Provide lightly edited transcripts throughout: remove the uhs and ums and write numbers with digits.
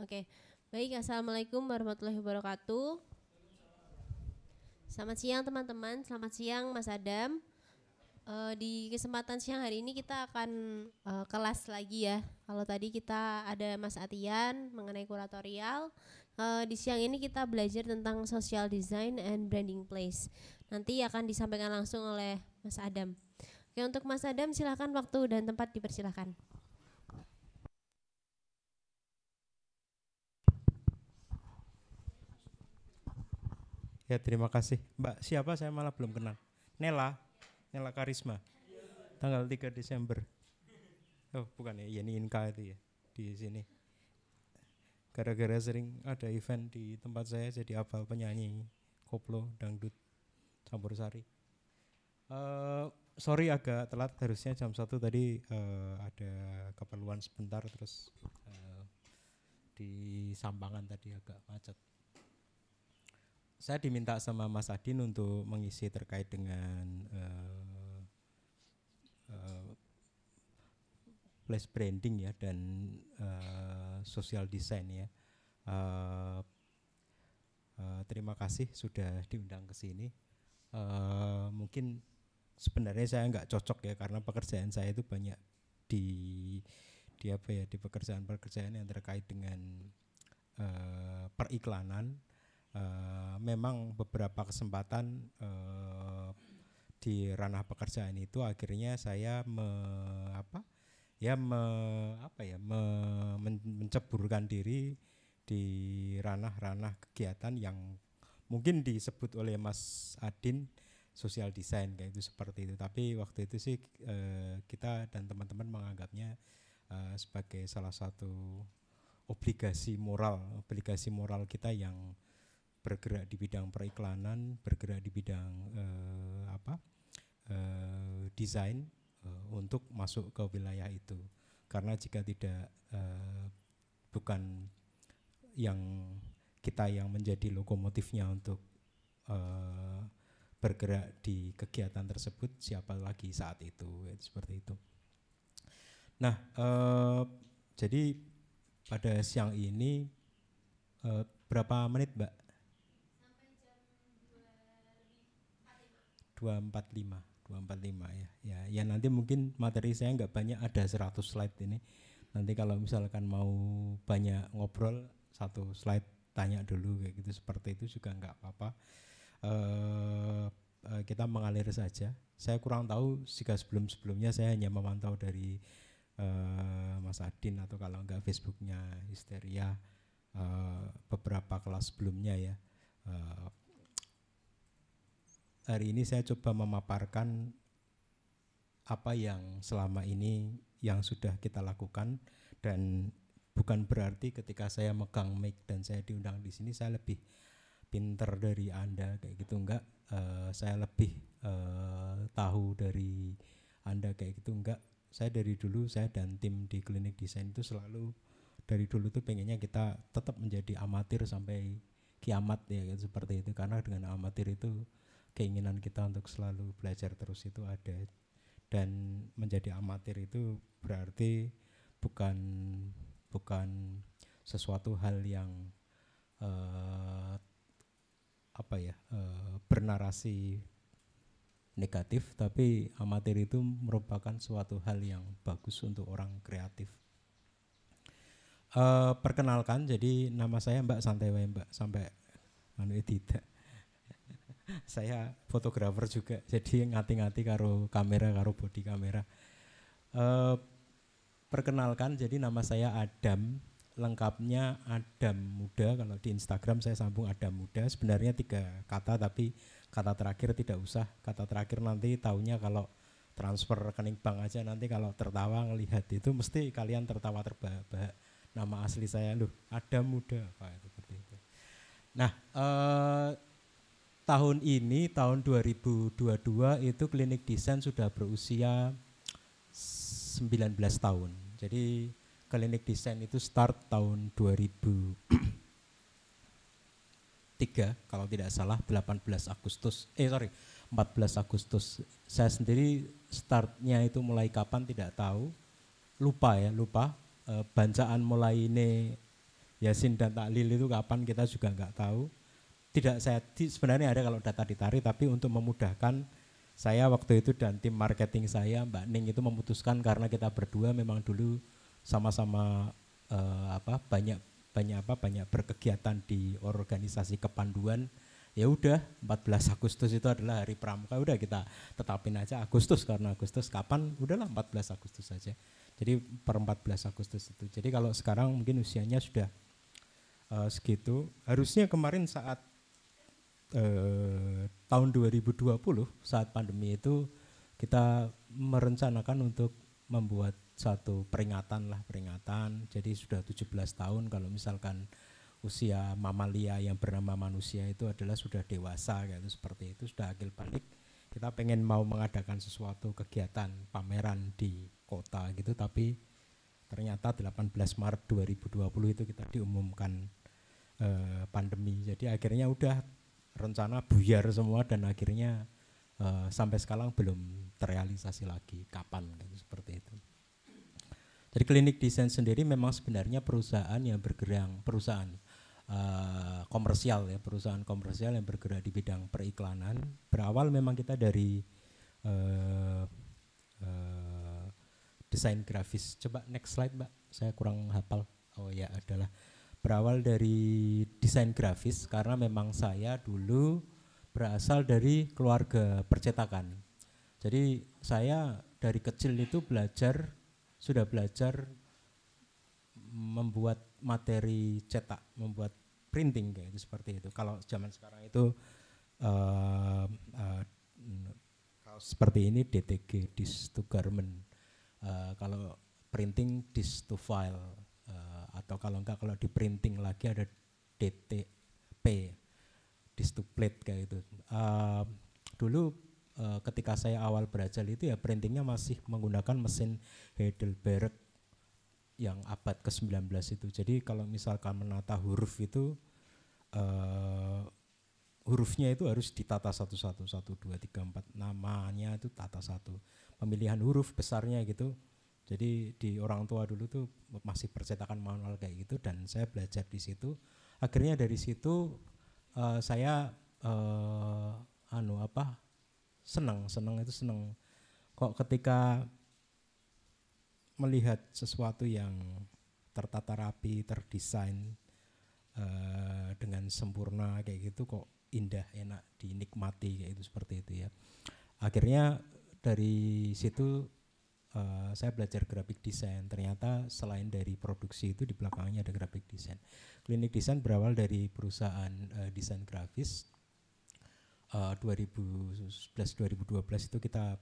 Oke, baik. Assalamualaikum warahmatullahi wabarakatuh. Selamat siang teman-teman, selamat siang Mas Adam. Di kesempatan siang hari ini kita akan kelas lagi ya. Kalau tadi kita ada Mas Atian mengenai kuratorial, di siang ini kita belajar tentang social design and branding place. Nanti akan disampaikan langsung oleh Mas Adam. Oke, untuk Mas Adam silakan, waktu dan tempat dipersilakan. Ya, terima kasih. Mbak siapa, saya malah belum kenal. Nela, Nela Karisma. Tanggal 3 Desember. Oh, bukan ya, Yeni Inka itu ya di sini. Gara-gara sering ada event di tempat saya jadi hafal penyanyi koplo, dangdut, campur sari. Sorry agak telat, harusnya jam 1 tadi ada keperluan sebentar terus di Sampangan tadi agak macet. Saya diminta sama Mas Adin untuk mengisi terkait dengan place branding ya dan social design ya. Terima kasih sudah diundang ke sini. Mungkin sebenarnya saya nggak cocok ya karena pekerjaan saya itu banyak di apa ya, di pekerjaan yang terkait dengan periklanan. Memang beberapa kesempatan di ranah pekerjaan itu akhirnya saya menceburkan diri di ranah-ranah kegiatan yang mungkin disebut oleh Mas Adin social design kayak itu, seperti itu. Tapi waktu itu sih kita dan teman-teman menganggapnya sebagai salah satu obligasi moral kita yang bergerak di bidang periklanan, bergerak di bidang desain untuk masuk ke wilayah itu. Karena jika tidak bukan yang kita yang menjadi lokomotifnya untuk bergerak di kegiatan tersebut, siapa lagi saat itu, seperti itu. Nah, jadi pada siang ini berapa menit, Mbak? 245 ya. Ya nanti mungkin materi saya nggak banyak, ada 100 slide ini. Nanti kalau misalkan mau banyak ngobrol, 1 slide tanya dulu kayak gitu, seperti itu juga nggak apa-apa. Kita mengalir saja. Saya kurang tahu jika sebelumnya saya hanya memantau dari Mas Adin atau kalau enggak Facebooknya Histeria beberapa kelas sebelumnya ya. Hari ini saya coba memaparkan apa yang selama ini yang sudah kita lakukan, dan bukan berarti ketika saya megang mic dan saya diundang di sini saya lebih pinter dari Anda kayak gitu, enggak. Saya lebih tahu dari Anda kayak gitu, enggak. Saya dari dulu, saya dan tim di klinik desain itu selalu dari dulu tuh pengennya kita tetap menjadi amatir sampai kiamat ya, gitu, seperti itu. Karena dengan amatir itu keinginan kita untuk selalu belajar terus itu ada, dan menjadi amatir itu berarti bukan sesuatu hal yang bernarasi negatif, tapi amatir itu merupakan suatu hal yang bagus untuk orang kreatif. Perkenalkan, jadi nama saya Mbak, santai wae Mbak, sampai tidak. Saya fotografer juga, jadi ngati-ngati karo kamera, karo body kamera. Perkenalkan, jadi nama saya Adam, lengkapnya Adam Muda. Kalau di Instagram saya sambung Adam Muda. Sebenarnya 3 kata, tapi kata terakhir tidak usah. Kata terakhir nanti taunya kalau transfer rekening bank aja, nanti kalau tertawa ngelihat itu mesti kalian tertawa terbahak-bahak. Nama asli saya loh Adam Muda, apa seperti itu. Nah, tahun ini, tahun 2022 itu klinik desain sudah berusia 19 tahun. Jadi klinik desain itu start tahun 2003 kalau tidak salah, 14 Agustus. Saya sendiri startnya itu mulai kapan tidak tahu, lupa. Bacaan mulai ini Yasin dan taklil itu kapan kita juga nggak tahu. Tidak, sebenarnya ada kalau data ditarik, tapi untuk memudahkan saya waktu itu dan tim marketing saya Mbak Ning itu memutuskan karena kita berdua memang dulu sama-sama banyak berkegiatan di organisasi kepanduan. Ya udah 14 Agustus itu adalah hari pramuka, udah kita tetapin aja Agustus, karena Agustus kapan, udahlah 14 Agustus saja. Jadi per 14 Agustus itu. Jadi kalau sekarang mungkin usianya sudah segitu. Harusnya kemarin saat tahun 2020 saat pandemi itu kita merencanakan untuk membuat satu peringatan. Jadi sudah 17 tahun kalau misalkan usia mamalia yang bernama manusia itu adalah sudah dewasa gitu, seperti itu sudah akil balik. Kita pengen mau mengadakan sesuatu kegiatan pameran di kota gitu, tapi ternyata 18 Maret 2020 itu kita diumumkan pandemi. Jadi akhirnya udah rencana buyar semua dan akhirnya sampai sekarang belum terrealisasi lagi kapan gitu, seperti itu. Jadi Klinik Desain sendiri memang sebenarnya perusahaan yang bergerak, perusahaan komersial ya, perusahaan komersial yang bergerak di bidang periklanan. Berawal memang kita dari desain grafis. Coba next slide Mbak, saya kurang hafal. Oh ya, adalah berawal dari desain grafis karena memang saya dulu berasal dari keluarga percetakan. Jadi saya dari kecil itu sudah belajar membuat materi cetak, membuat printing kayak itu, seperti itu. Kalau zaman sekarang itu seperti ini DTG, disk to garment. Kalau printing disk to file, atau kalau enggak, kalau di printing lagi ada DTP, disk to plate kayak itu. Dulu ketika saya awal belajar itu ya printingnya masih menggunakan mesin Heidelberg yang abad ke-19 itu. Jadi kalau misalkan menata huruf itu hurufnya itu harus ditata satu-satu, 1, 2, 3, 4, namanya itu tata satu. Pemilihan huruf besarnya gitu. Jadi di orang tua dulu tuh masih percetakan manual kayak gitu, dan saya belajar di situ. Akhirnya dari situ saya senang kok ketika melihat sesuatu yang tertata rapi, terdesain dengan sempurna kayak gitu, kok indah, enak dinikmati kayak itu, seperti itu ya. Akhirnya dari situ saya belajar graphic design. Ternyata selain dari produksi itu di belakangnya ada graphic design. Klinik Desain berawal dari perusahaan desain grafis. 2011-2012 itu kita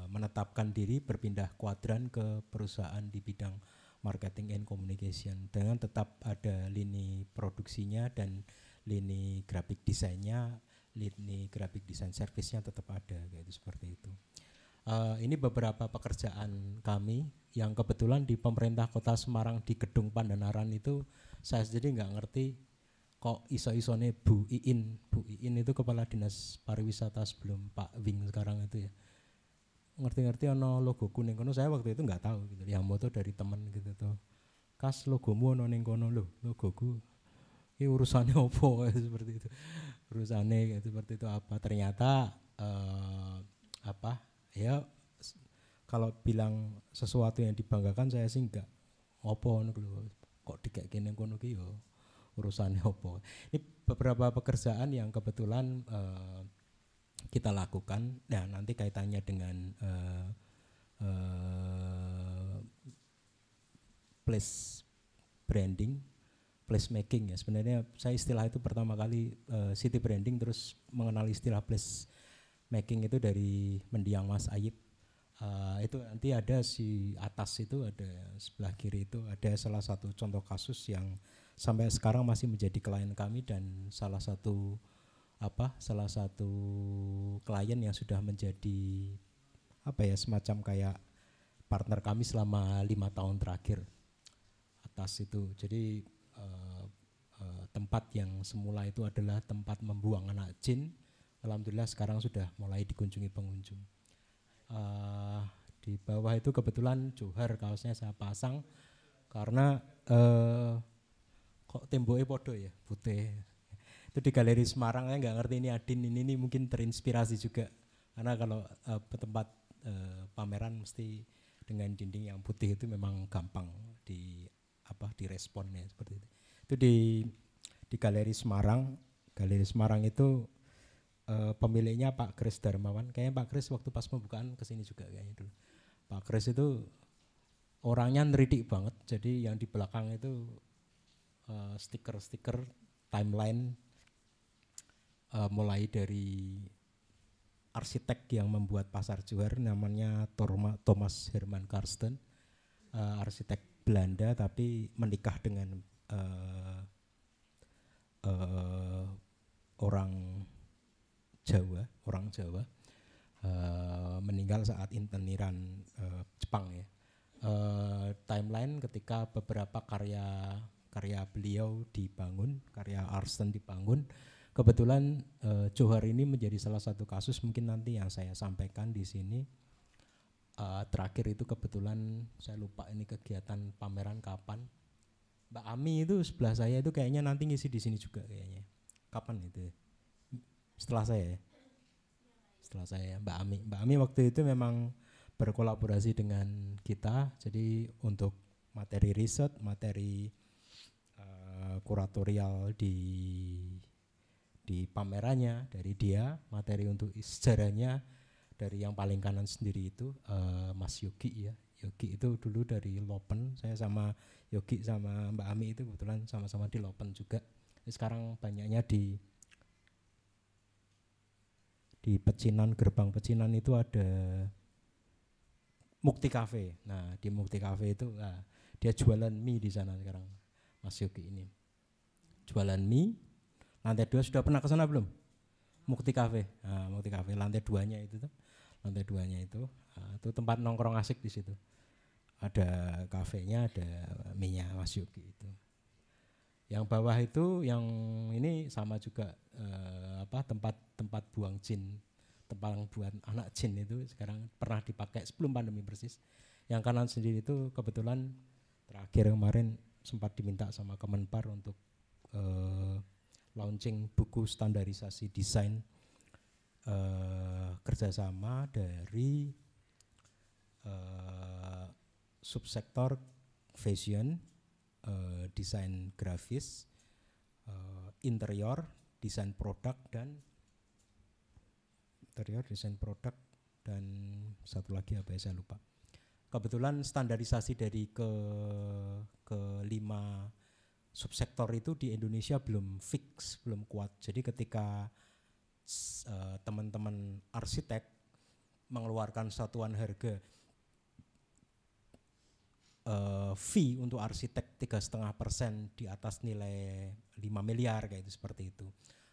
menetapkan diri berpindah kuadran ke perusahaan di bidang marketing and communication, dengan tetap ada lini produksinya dan lini graphic desainnya, lini graphic design service-nya tetap ada gitu, seperti itu. Ini beberapa pekerjaan kami yang kebetulan di pemerintah Kota Semarang di Gedung Pandanaran itu saya sendiri nggak ngerti kok iso-isone Bu Iin itu kepala dinas pariwisata sebelum Pak Wing sekarang itu ya, ngerti-ngerti ono logo kuning kono. Saya waktu itu nggak tahu gitu, yang moto dari teman gitu tuh, kas logomu ono ning kono lho, logoku ini urusannya opo seperti itu, urusannya seperti itu apa, ternyata ya kalau bilang sesuatu yang dibanggakan saya sih enggak opo lho, kok dikek kene kono ki yo urusannya opo. Ini beberapa pekerjaan yang kebetulan kita lakukan. Nah, nanti kaitannya dengan place branding, place making ya. Sebenarnya saya istilah itu pertama kali city branding, terus mengenal istilah place making itu dari mendiang Mas Ayib. Itu nanti ada si atas itu, ada sebelah kiri itu ada salah satu contoh kasus yang sampai sekarang masih menjadi klien kami, dan salah satu klien yang sudah menjadi semacam kayak partner kami selama 5 tahun terakhir. Atas itu jadi tempat yang semula itu adalah tempat membuang anak jin, alhamdulillah sekarang sudah mulai dikunjungi pengunjung. Di bawah itu kebetulan Johar kaosnya saya pasang karena kok temboknya podo ya putih. Itu di Galeri Semarang, saya nggak ngerti ini Adin ini mungkin terinspirasi juga karena kalau tempat pameran mesti dengan dinding yang putih itu memang gampang diresponnya seperti itu. Itu di Galeri Semarang. Galeri Semarang itu pemiliknya Pak Kris Darmawan. Kayaknya Pak Kris waktu pas pembukaan kesini juga kayaknya dulu. Pak Kris itu orangnya neridik banget. Jadi yang di belakang itu stiker-stiker timeline mulai dari arsitek yang membuat Pasar Johar namanya Thomas Herman Karsten, arsitek Belanda tapi menikah dengan orang Jawa, meninggal saat inteniran Jepang ya. Timeline ketika beberapa karya beliau dibangun, karya Karsten dibangun. Kebetulan Johar ini menjadi salah satu kasus mungkin nanti yang saya sampaikan di sini. Terakhir itu kebetulan saya lupa ini kegiatan pameran kapan. Mbak Ami itu sebelah saya itu kayaknya nanti ngisi di sini juga kayaknya. Kapan itu? Setelah saya ya. Setelah saya Mbak Ami. Mbak Ami waktu itu memang berkolaborasi dengan kita. Jadi untuk materi riset, materi kuratorial di pamerannya dari dia, materi untuk sejarahnya dari yang paling kanan sendiri itu Mas Yogi ya. Yogi itu dulu dari Lopen, saya sama Yogi sama Mbak Ami itu kebetulan sama-sama di Lopen juga. Sekarang banyaknya di Pecinan, gerbang Pecinan itu ada Mukti Cafe. Nah di Mukti Cafe itu dia jualan mie di sana sekarang Mas Yogi ini. Jualan mie. Lantai 2 sudah pernah ke sana belum? Mukti Cafe. Nah, Mukti Cafe lantai 2-nya itu tuh. Lantai 2-nya itu tempat nongkrong asik di situ. Ada kafenya, ada mie-nya Mas Yogi itu. Yang bawah itu yang ini sama juga tempat buang jin, tempat buat anak jin itu sekarang pernah dipakai sebelum pandemi persis. Yang kanan sendiri itu kebetulan terakhir kemarin sempat diminta sama Kemenpar untuk launching buku standarisasi desain kerjasama dari subsektor fashion, desain grafis, interior, desain produk dan satu lagi apa ya saya lupa. Kebetulan standarisasi dari ke 5 subsektor itu di Indonesia belum fix, belum kuat. Jadi ketika teman-teman arsitek mengeluarkan satuan harga fee untuk arsitek 3,5% di atas nilai 5 miliar kayak itu seperti itu.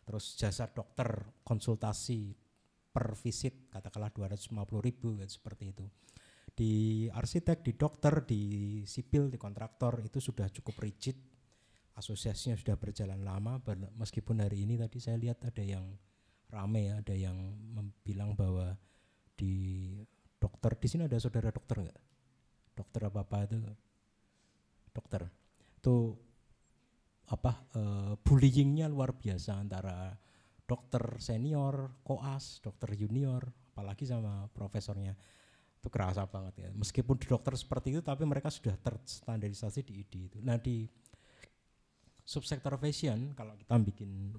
Terus jasa dokter konsultasi per visit katakanlah 250.000 kayak seperti itu. Di arsitek, di dokter, di sipil, di kontraktor itu sudah cukup rigid. Asosiasinya sudah berjalan lama, meskipun hari ini tadi saya lihat ada yang rame ya, ada yang bilang bahwa di dokter, di sini ada saudara dokter enggak? Dokter apa itu? Dokter. Itu bullyingnya luar biasa antara dokter senior, koas, dokter junior, apalagi sama profesornya. Itu kerasa banget ya. Meskipun di dokter seperti itu tapi mereka sudah terstandarisasi di ID itu. Nah, di subsektor fashion kalau kita bikin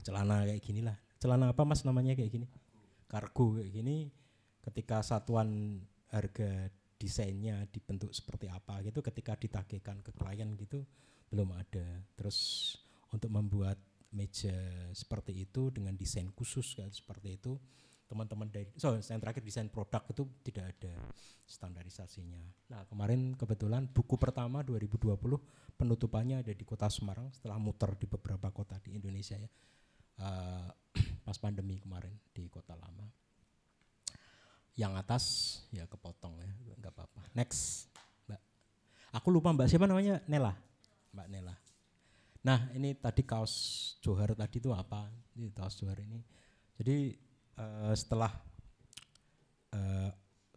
celana kayak gini lah. Celana apa Mas namanya kayak gini? Kargo kayak gini, ketika satuan harga desainnya dibentuk seperti apa gitu, ketika ditagihkan ke klien gitu belum ada. Terus untuk membuat meja seperti itu dengan desain khusus kayak seperti itu, teman-teman dari yang terakhir desain produk itu tidak ada standarisasinya. Nah kemarin kebetulan buku pertama 2020 penutupannya ada di kota Semarang setelah muter di beberapa kota di Indonesia ya, pas pandemi kemarin di kota lama. Yang atas ya kepotong ya, nggak apa-apa. Next, Mbak. Aku lupa Mbak siapa namanya, Nela. Mbak Nela. Nah ini tadi kaos Johar tadi itu apa? Ini kaos Johar ini. Jadi setelah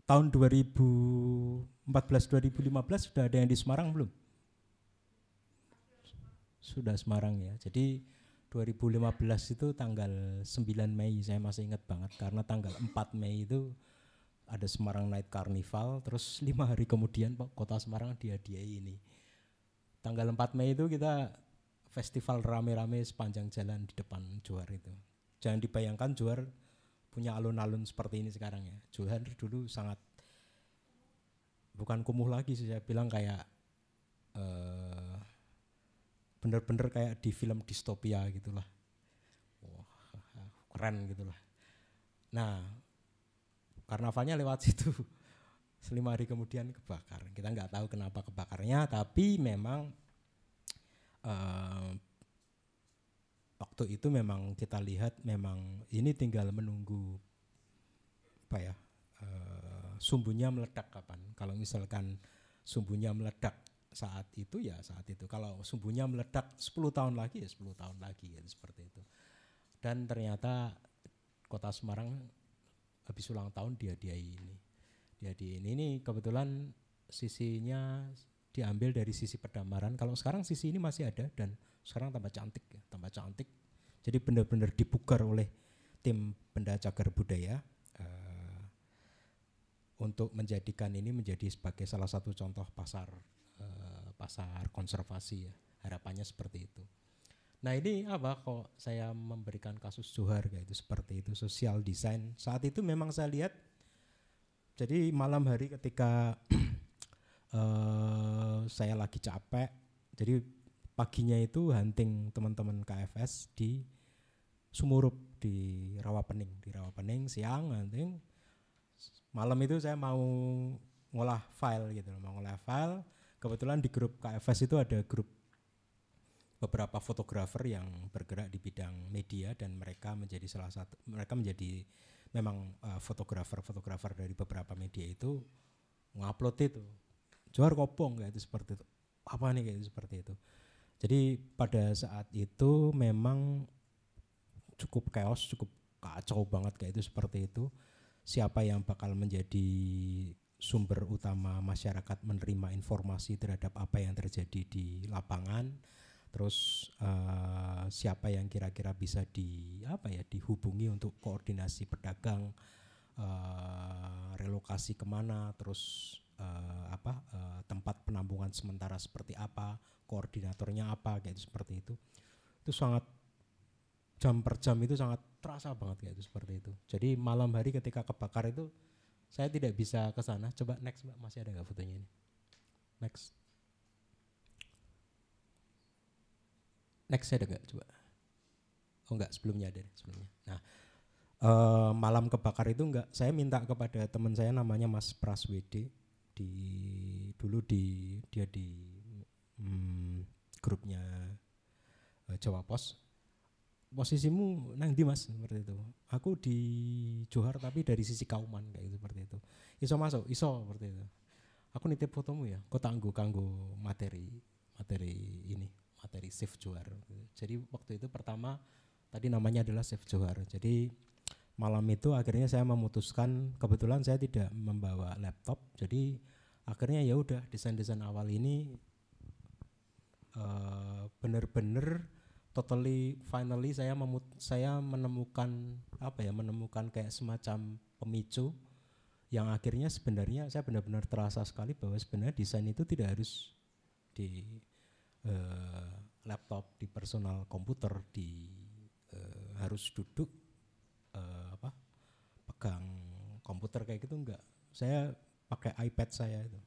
tahun 2014-2015 sudah ada yang di Semarang belum? Sudah Semarang ya. Jadi 2015 itu tanggal 9 Mei saya masih ingat banget karena tanggal 4 Mei itu ada Semarang Night Carnival, terus 5 hari kemudian Kota Semarang dihadiahi ini. Tanggal 4 Mei itu kita festival rame-rame sepanjang jalan di depan Johar itu. Jangan dibayangkan Johar punya alun-alun seperti ini sekarang ya. Johar dulu sangat bukan kumuh lagi sih, saya bilang kayak bener-bener kayak di film distopia gitulah. Wah, keren gitulah. Nah, karnavalnya lewat situ. 5 hari kemudian kebakar. Kita nggak tahu kenapa kebakarnya, tapi memang waktu itu memang kita lihat memang ini tinggal menunggu apa ya, sumbunya meledak kapan. Kalau misalkan sumbunya meledak saat itu ya saat itu. Kalau sumbunya meledak 10 tahun lagi ya 10 tahun lagi ya, seperti itu. Dan ternyata Kota Semarang habis ulang tahun dihadiahi ini. Ini kebetulan sisinya diambil dari sisi Pedamaran. Kalau sekarang sisi ini masih ada dan sekarang tambah cantik ya, tambah cantik. Jadi benar-benar dipugar oleh tim Benda Cagar Budaya untuk menjadikan ini menjadi sebagai salah satu contoh pasar konservasi ya. Harapannya seperti itu. Nah ini apa kok saya memberikan kasus Johar kayak itu seperti itu, sosial design. Saat itu memang saya lihat, jadi malam hari ketika saya lagi capek, jadi paginya itu hunting teman-teman KFS di Sumurup di Rawapening, siang hunting. Malam itu saya mau ngolah file gitu, kebetulan di grup KFS itu ada grup beberapa fotografer yang bergerak di bidang media dan mereka menjadi memang fotografer dari beberapa media itu ngupload itu Johar kopong kayak itu seperti itu. Apa nih kayak itu seperti itu. Jadi pada saat itu memang cukup chaos, cukup kacau banget kayak itu seperti itu. Siapa yang bakal menjadi sumber utama masyarakat menerima informasi terhadap apa yang terjadi di lapangan, terus siapa yang kira-kira bisa dihubungi untuk koordinasi pedagang, relokasi kemana, terus tempat penampungan sementara seperti apa, koordinatornya apa, kayak itu seperti itu sangat jam per jam itu sangat terasa banget kayak itu seperti itu. Jadi malam hari ketika kebakar itu saya tidak bisa ke sana. Coba next Mbak, masih ada nggak fotonya ini? Next ada nggak coba? Oh enggak, sebelumnya ada sebelumnya. Nah malam kebakar itu enggak, saya minta kepada teman saya namanya Mas Praswede, dia di grupnya Jawa Pos. Posisimu nang di Mas seperti itu. Aku di Johar tapi dari sisi Kauman kayak gitu, seperti itu. Iso masuk, iso seperti itu. Aku nitip fotomu ya, kok kanggo materi Save Johar. Jadi waktu itu pertama tadi namanya adalah Save Johar. Jadi malam itu akhirnya saya memutuskan, kebetulan saya tidak membawa laptop, jadi akhirnya ya udah desain awal ini benar-benar finally saya menemukan kayak semacam pemicu yang akhirnya sebenarnya saya benar-benar terasa sekali bahwa sebenarnya desain itu tidak harus di laptop, di personal komputer, harus duduk pegang komputer kayak gitu, enggak. Saya pakai iPad saya itu.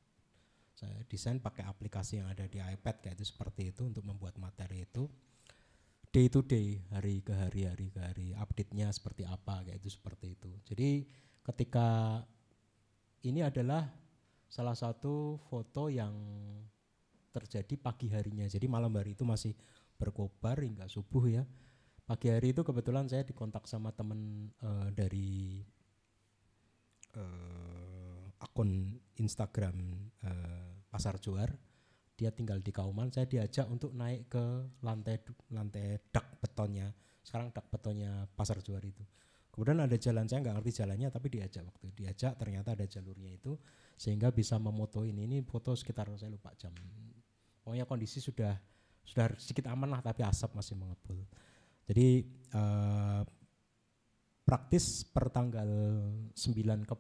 Saya desain pakai aplikasi yang ada di iPad kayak itu seperti itu untuk membuat materi itu. Day to day, hari ke hari, update-nya seperti apa kayak itu seperti itu. Jadi ketika ini adalah salah satu foto yang terjadi pagi harinya. Jadi malam hari itu masih berkobar hingga subuh ya. Pagi hari itu kebetulan saya dikontak sama teman dari akun Instagram Pasar Johar. Dia tinggal di Kauman, saya diajak untuk naik ke lantai dak betonnya. Sekarang dak betonnya Pasar Johar itu. Kemudian ada jalan, saya nggak ngerti jalannya tapi diajak ternyata ada jalurnya itu sehingga bisa memoto ini foto sekitar saya lupa jam. Pokoknya kondisi sudah sedikit aman lah tapi asap masih mengepul. Jadi praktis per tanggal 9 ke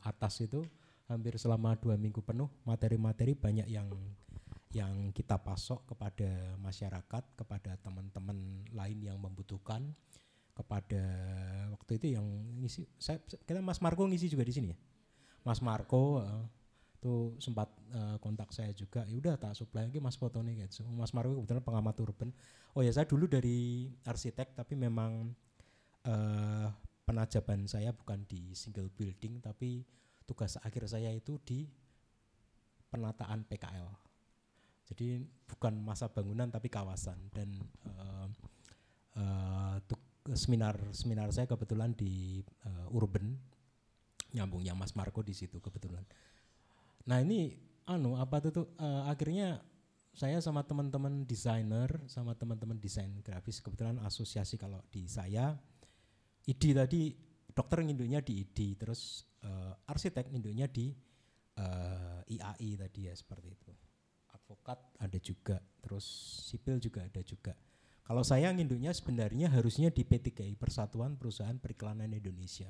atas itu hampir selama 2 minggu penuh materi-materi banyak yang kita pasok kepada masyarakat, kepada teman-teman lain yang membutuhkan, kepada waktu itu yang ngisi kita Mas Marco ngisi juga di sini ya. Mas Marco tuh sempat kontak saya juga, ya udah tak supply lagi Mas foto nih gitu. Mas Marco kebetulan pengamat urban. Oh ya, saya dulu dari arsitek tapi memang penajaban saya bukan di single building tapi tugas akhir saya itu di penataan PKL. Jadi bukan masa bangunan tapi kawasan dan seminar saya kebetulan di urban, nyambungnya Mas Marco di situ kebetulan. Nah ini akhirnya saya sama teman-teman desainer, sama teman-teman desain grafis, kebetulan asosiasi kalau di saya ID tadi dokter nginduknya di ID, terus arsitek nginduknya di IAI tadi ya seperti itu. Advokat ada juga, terus sipil juga ada juga. Kalau saya nginduknya sebenarnya harusnya di P3I, Persatuan Perusahaan Periklanan Indonesia.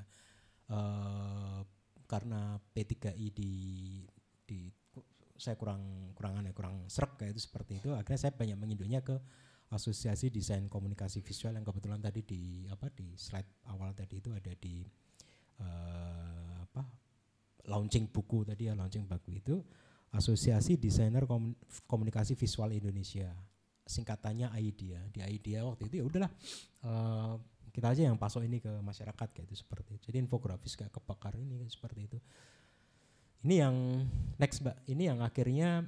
Karena P3I di saya kurang srek kayak itu seperti itu. Akhirnya saya banyak menginduknya ke Asosiasi Desain Komunikasi Visual yang kebetulan tadi di slide awal tadi itu ada di launching buku tadi ya, launching buku itu Asosiasi Desainer Komunikasi Visual Indonesia, singkatannya AIDIA. Di AIDIA waktu itu ya udahlah kita aja yang pasok ini ke masyarakat kayak itu seperti itu. Jadi infografis kayak kebakar ini seperti itu. Ini yang next Mbak, ini yang akhirnya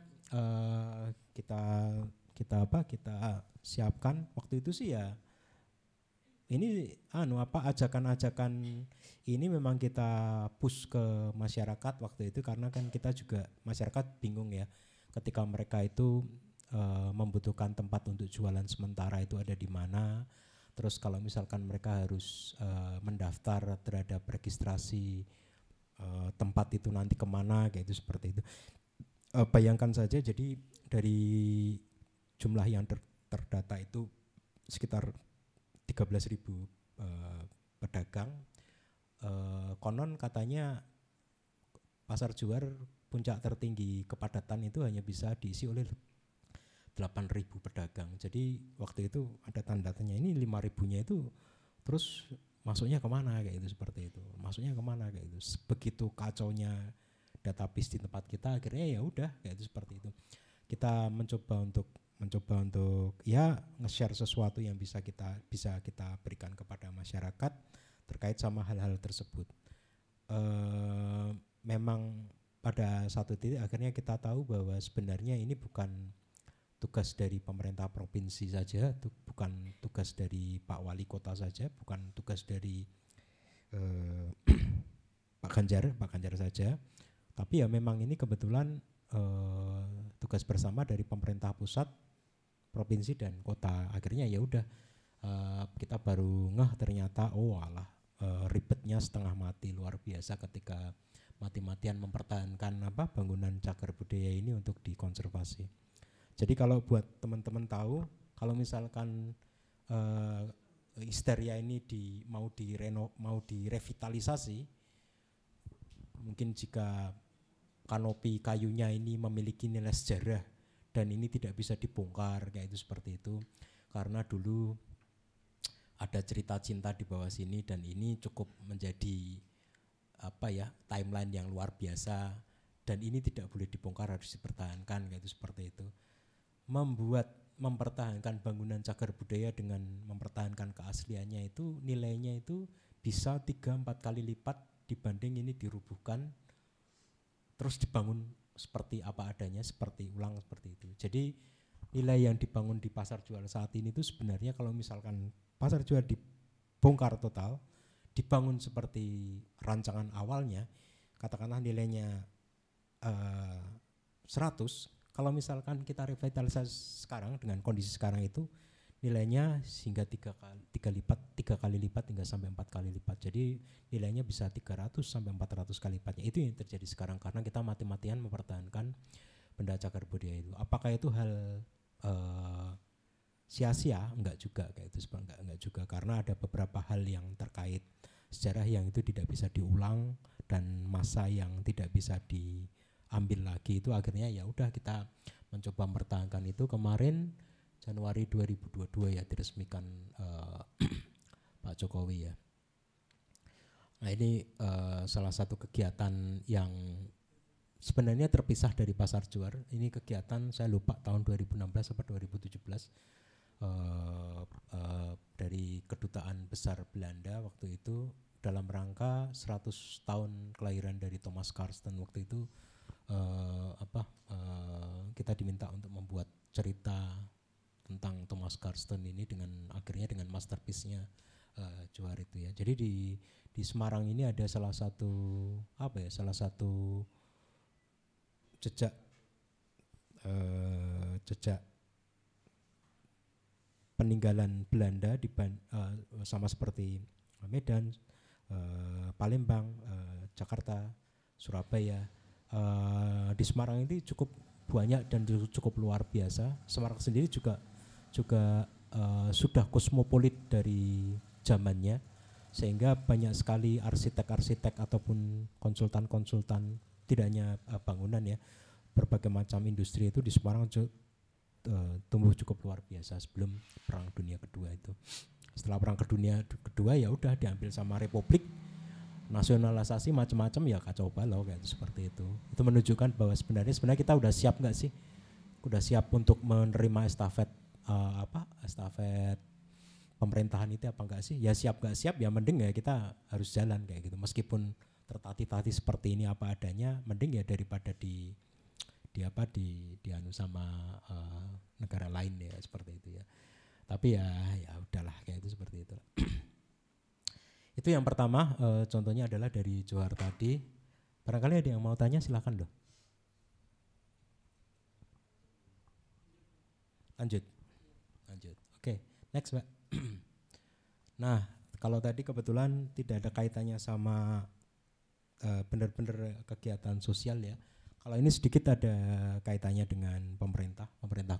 kita siapkan waktu itu sih ya. Ini ajakan-ajakan ini memang kita push ke masyarakat waktu itu karena kan kita juga masyarakat bingung ya ketika mereka itu membutuhkan tempat untuk jualan sementara itu ada di mana. Terus kalau misalkan mereka harus mendaftar terhadap registrasi tempat itu nanti kemana kayak itu seperti itu. Bayangkan saja jadi dari jumlah yang terdata itu sekitar 13.000 pedagang. Konon katanya pasar Juar puncak tertinggi kepadatan itu hanya bisa diisi oleh 8.000 pedagang. Jadi waktu itu ada tanda tanya, ini 5.000-nya itu terus masuknya kemana kayak itu seperti itu. Masuknya kemana kayak itu. Begitu kacaunya database di tempat kita, akhirnya ya udah kayak itu seperti itu. Kita mencoba untuk ya nge-share sesuatu yang bisa kita berikan kepada masyarakat terkait sama hal-hal tersebut. Memang pada satu titik akhirnya kita tahu bahwa sebenarnya ini bukan tugas dari pemerintah provinsi saja, bukan tugas dari Pak Wali Kota saja, bukan tugas dari Pak Ganjar saja, tapi ya memang ini kebetulan tugas bersama dari pemerintah pusat, provinsi dan kota. Akhirnya ya udah kita baru ngeh ternyata ribetnya setengah mati luar biasa ketika mati-matian mempertahankan bangunan cagar budaya ini untuk dikonservasi. Jadi kalau buat teman-teman tahu, kalau misalkan Histeria ini mau direvitalisasi, mungkin jika kanopi kayunya ini memiliki nilai sejarah dan ini tidak bisa dibongkar kayak itu seperti itu, karena dulu ada cerita cinta di bawah sini dan ini cukup menjadi timeline yang luar biasa dan ini tidak boleh dibongkar, harus dipertahankan kayak itu seperti itu. Mempertahankan bangunan cagar budaya dengan mempertahankan keasliannya itu nilainya itu bisa 3-4 kali lipat dibanding ini dirubuhkan terus dibangun seperti apa adanya, seperti ulang seperti itu. Jadi nilai yang dibangun di Pasar Jual saat ini itu sebenarnya kalau misalkan Pasar Jual dibongkar total, dibangun seperti rancangan awalnya, katakanlah nilainya 100, kalau misalkan kita revitalisasi sekarang dengan kondisi sekarang itu nilainya hingga tiga kali lipat hingga sampai 4 kali lipat. Jadi nilainya bisa 300 sampai 400 kali lipatnya. Itu yang terjadi sekarang karena kita mati-matian mempertahankan benda cagar budaya itu. Apakah itu hal sia-sia? Enggak juga kayak itu, enggak juga, karena ada beberapa hal yang terkait sejarah yang itu tidak bisa diulang dan masa yang tidak bisa diambil lagi. Itu akhirnya ya udah kita mencoba mempertahankan itu. Kemarin Januari 2022 ya diresmikan Pak Jokowi ya. Nah ini salah satu kegiatan yang sebenarnya terpisah dari Pasar Juar. Ini kegiatan saya lupa tahun 2016 atau 2017 dari Kedutaan Besar Belanda waktu itu dalam rangka 100 tahun kelahiran dari Thomas Karsten. Waktu itu kita diminta untuk membuat cerita tentang Thomas Karsten ini dengan akhirnya dengan masterpiece-nya Juar itu ya. Jadi di Semarang ini ada salah satu jejak peninggalan Belanda sama seperti Medan, Palembang, Jakarta, Surabaya. Di Semarang ini cukup banyak dan cukup luar biasa. Semarang sendiri juga sudah kosmopolit dari zamannya, sehingga banyak sekali arsitek-arsitek ataupun konsultan-konsultan, tidak hanya bangunan ya, berbagai macam industri itu di Semarang tumbuh cukup luar biasa sebelum Perang Dunia Kedua itu. Setelah Perang Dunia Kedua ya udah diambil sama Republik, nasionalisasi macam-macam ya kacau balau kayak itu, seperti itu. Itu menunjukkan bahwa sebenarnya kita udah siap nggak sih? Udah siap untuk menerima estafet pemerintahan itu apa enggak sih? Ya siap nggak siap ya mending ya kita harus jalan kayak gitu. Meskipun tertatih-tatih seperti ini apa adanya, mending ya daripada dianu sama negara lain ya seperti itu ya. Tapi ya udahlah kayak itu, seperti itu. Itu yang pertama, contohnya adalah dari Johar tadi. Barangkali ada yang mau tanya, silakan loh. Lanjut. Oke, next Mbak. Nah, kalau tadi kebetulan tidak ada kaitannya sama benar-benar kegiatan sosial ya. Kalau ini sedikit ada kaitannya dengan pemerintah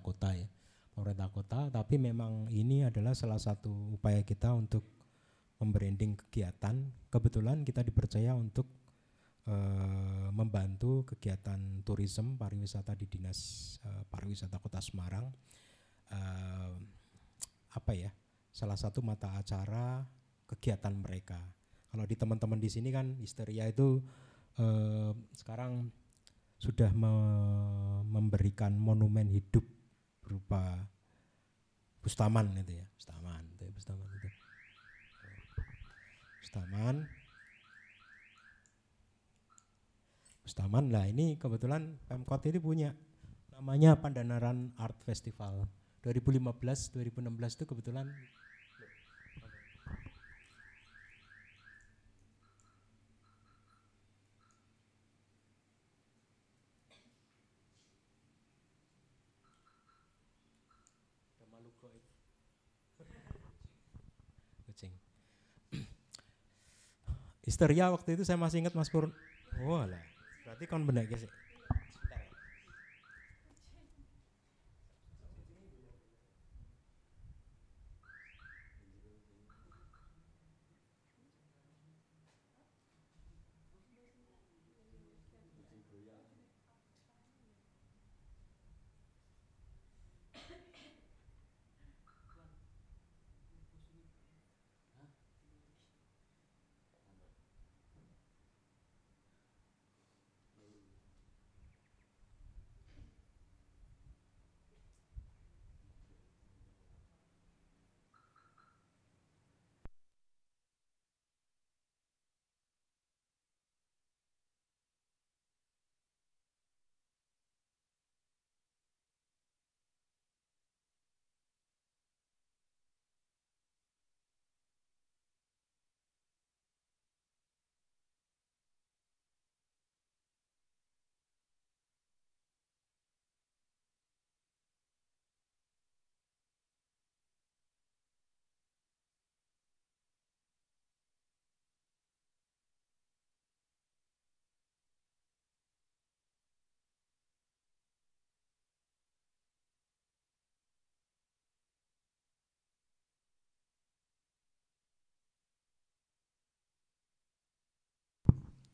kota ya. Pemerintah kota, tapi memang ini adalah salah satu upaya kita untuk membranding kegiatan. Kebetulan kita dipercaya untuk membantu kegiatan tourism pariwisata di Dinas Pariwisata Kota Semarang. Salah satu mata acara kegiatan mereka. Kalau di teman-teman di sini kan Histeria itu sekarang sudah memberikan monumen hidup berupa Bustaman itu ya, Bustaman lah. Ini kebetulan Pemkot ini punya namanya Pandanaran Art Festival 2015-2016 itu kebetulan. Kucing. Histeria waktu itu saya masih ingat Mas Pur. Oh lah, berarti kon bener guys.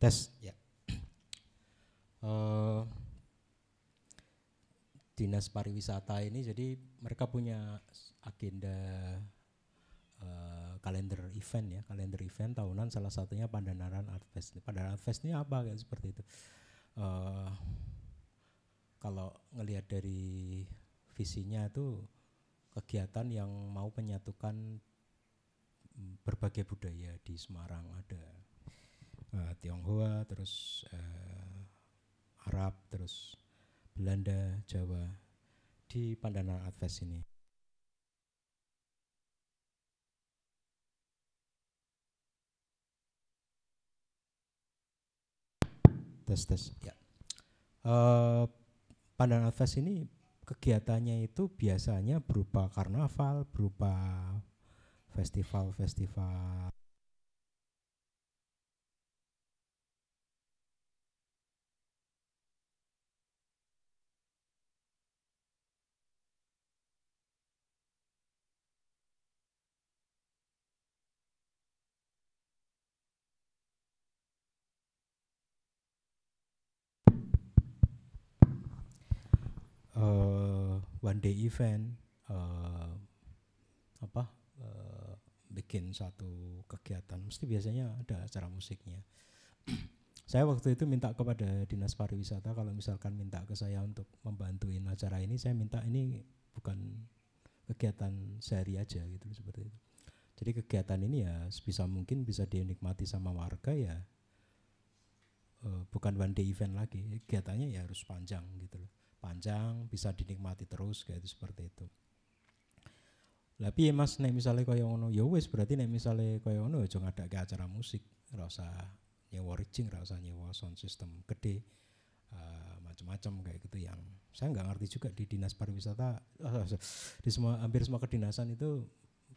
Tes ya. Eh, Dinas pariwisata ini jadi mereka punya agenda kalender event ya, kalender event tahunan, salah satunya Pandanaran Art Fest. Pandanaran Art Fest ini apa kayak seperti itu. Kalau ngelihat dari visinya itu kegiatan yang mau menyatukan berbagai budaya di Semarang. Ada Tionghoa, terus Arab, terus Belanda, Jawa di Pandanaran Art Fest ini. Tes ya. Pandanaran Art Fest ini kegiatannya itu biasanya berupa karnaval, berupa festival-festival. One day event, bikin satu kegiatan, mesti biasanya ada acara musiknya. Saya waktu itu minta kepada Dinas Pariwisata kalau misalkan minta ke saya untuk membantuin acara ini, saya minta ini bukan kegiatan sehari aja gitu, seperti itu. Jadi kegiatan ini ya sebisa mungkin bisa dinikmati sama warga ya, bukan one day event lagi, kegiatannya ya harus panjang gitu loh, panjang bisa dinikmati terus kayak itu, seperti itu. Tapi ya Mas, nek misalnya kaya ngono ya wis, berarti nek misalnya kaya ngono aja ngadake acara musik, ora usah nyewa rigging, ora usah nyewa sound system gede, macam-macam kayak gitu, yang saya nggak ngerti juga di Dinas Pariwisata. Di hampir semua kedinasan itu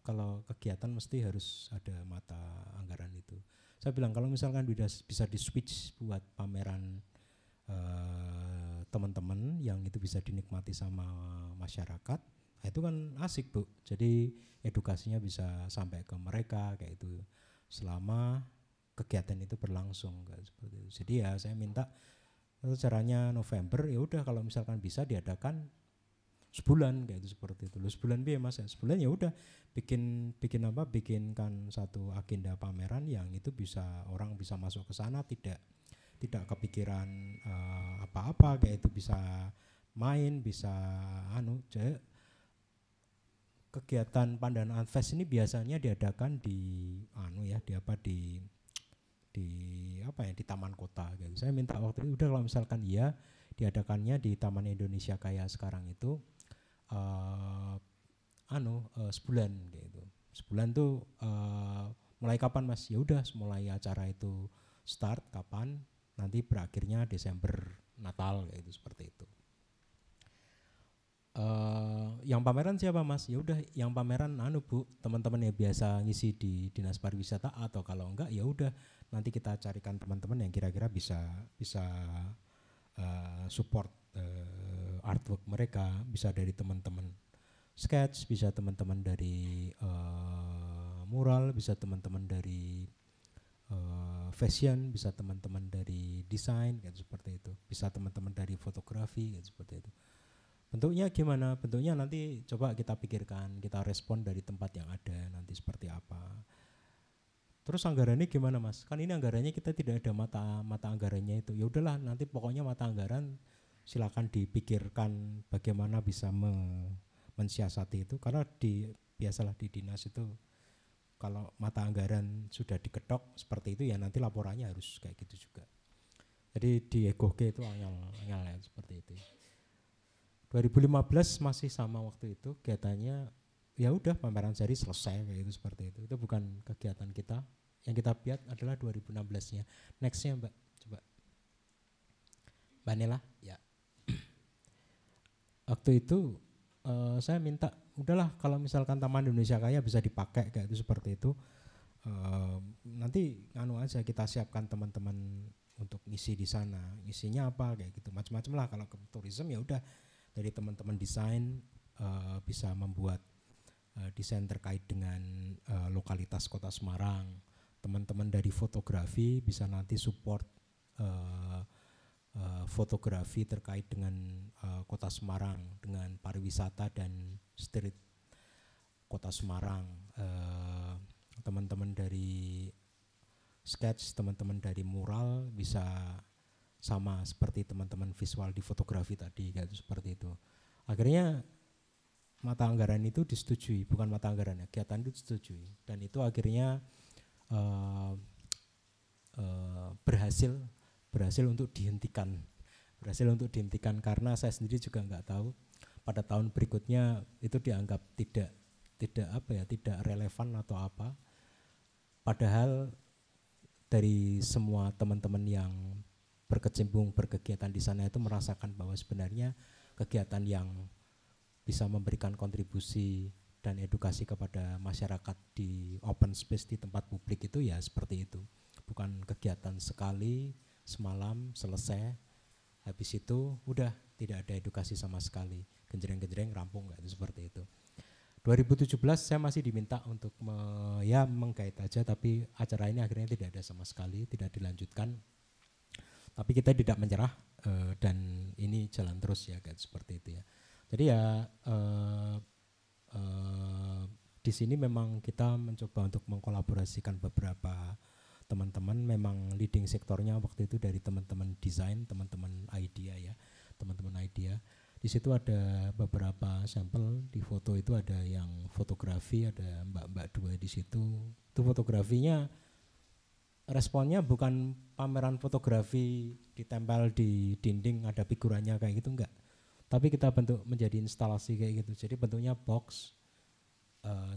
kalau kegiatan mesti harus ada mata anggaran itu. Saya bilang kalau misalkan bisa di switch buat pameran teman-teman yang itu bisa dinikmati sama masyarakat, itu kan asik Bu. Jadi edukasinya bisa sampai ke mereka kayak itu selama kegiatan itu berlangsung kayak seperti itu. Jadi ya saya minta caranya November, ya udah kalau misalkan bisa diadakan sebulan kayak itu, seperti itu. Loh, sebulan biar Mas ya? Sebulan ya udah bikinkan satu agenda pameran yang itu bisa orang bisa masuk ke sana, tidak kepikiran apa-apa kayak itu, bisa main, bisa kegiatan Pandanaran Fest ini biasanya diadakan di di Taman Kota gitu. Saya minta waktu itu udah kalau misalkan iya diadakannya di Taman Indonesia kayak sekarang itu sebulan gitu. Sebulan tuh mulai kapan Mas? Ya udah mulai acara itu start kapan, nanti berakhirnya Desember Natal kayak itu, seperti itu. Yang pameran siapa Mas? Ya udah yang pameran Bu, teman-teman yang biasa ngisi di Dinas Pariwisata, atau kalau enggak ya udah nanti kita carikan teman-teman yang kira-kira bisa support artwork mereka, bisa dari teman-teman sketch, bisa teman-teman dari mural, bisa teman-teman dari fashion, bisa teman-teman dari desain kayak seperti itu, bisa teman-teman dari fotografi kayak seperti itu. Bentuknya gimana? Bentuknya nanti coba kita pikirkan, kita respon dari tempat yang ada nanti seperti apa. Terus anggarannya gimana Mas? Kan ini anggarannya kita tidak ada mata anggarannya itu. Ya udahlah, nanti pokoknya mata anggaran silakan dipikirkan bagaimana bisa mensiasati itu, karena biasalah di dinas itu kalau mata anggaran sudah diketok seperti itu ya nanti laporannya harus kayak gitu juga. Jadi di EGOG itu angel seperti itu. 2015 masih sama waktu itu kegiatannya, ya udah pameran seri selesai kayak itu, seperti itu. Itu bukan kegiatan kita. Yang kita lihat adalah 2016-nya. Nextnya Mbak, coba. Mbak Nela, ya. Waktu itu saya minta udahlah kalau misalkan Taman Indonesia Kaya bisa dipakai kayak itu, seperti itu. Nanti aja kita siapkan teman-teman untuk ngisi di sana. Isinya apa kayak gitu, macam-macam lah. Kalau ke tourism ya udah dari teman-teman desain bisa membuat desain terkait dengan lokalitas Kota Semarang, teman-teman dari fotografi bisa nanti support fotografi terkait dengan Kota Semarang, dengan pariwisata dan street Kota Semarang. Teman-teman dari sketch, teman-teman dari mural bisa sama seperti teman-teman visual di fotografi tadi, kayak seperti itu. Akhirnya mata anggaran itu disetujui, bukan mata anggaran ya, kegiatan itu disetujui, dan itu akhirnya berhasil untuk dihentikan, karena saya sendiri juga nggak tahu pada tahun berikutnya itu dianggap tidak relevan atau apa, padahal dari semua teman-teman yang berkegiatan di sana itu merasakan bahwa sebenarnya kegiatan yang bisa memberikan kontribusi dan edukasi kepada masyarakat di open space, di tempat publik itu ya seperti itu, bukan kegiatan sekali semalam selesai habis itu udah tidak ada edukasi sama sekali, genjreng-genjreng rampung, nggak itu seperti itu. 2017 saya masih diminta untuk menggait aja, tapi acara ini akhirnya tidak ada sama sekali, tidak dilanjutkan. Tapi kita tidak menyerah dan ini jalan terus ya, kayak seperti itu ya. Jadi ya di sini memang kita mencoba untuk mengkolaborasikan beberapa teman-teman, memang leading sektornya waktu itu dari teman-teman desain, teman-teman idea ya, teman-teman idea. Di situ ada beberapa sampel, di foto itu ada yang fotografi, ada mbak-mbak dua di situ. Itu fotografinya responnya bukan pameran fotografi ditempel di dinding ada figurannya kayak gitu, enggak. Tapi kita bentuk menjadi instalasi kayak gitu. Jadi bentuknya box.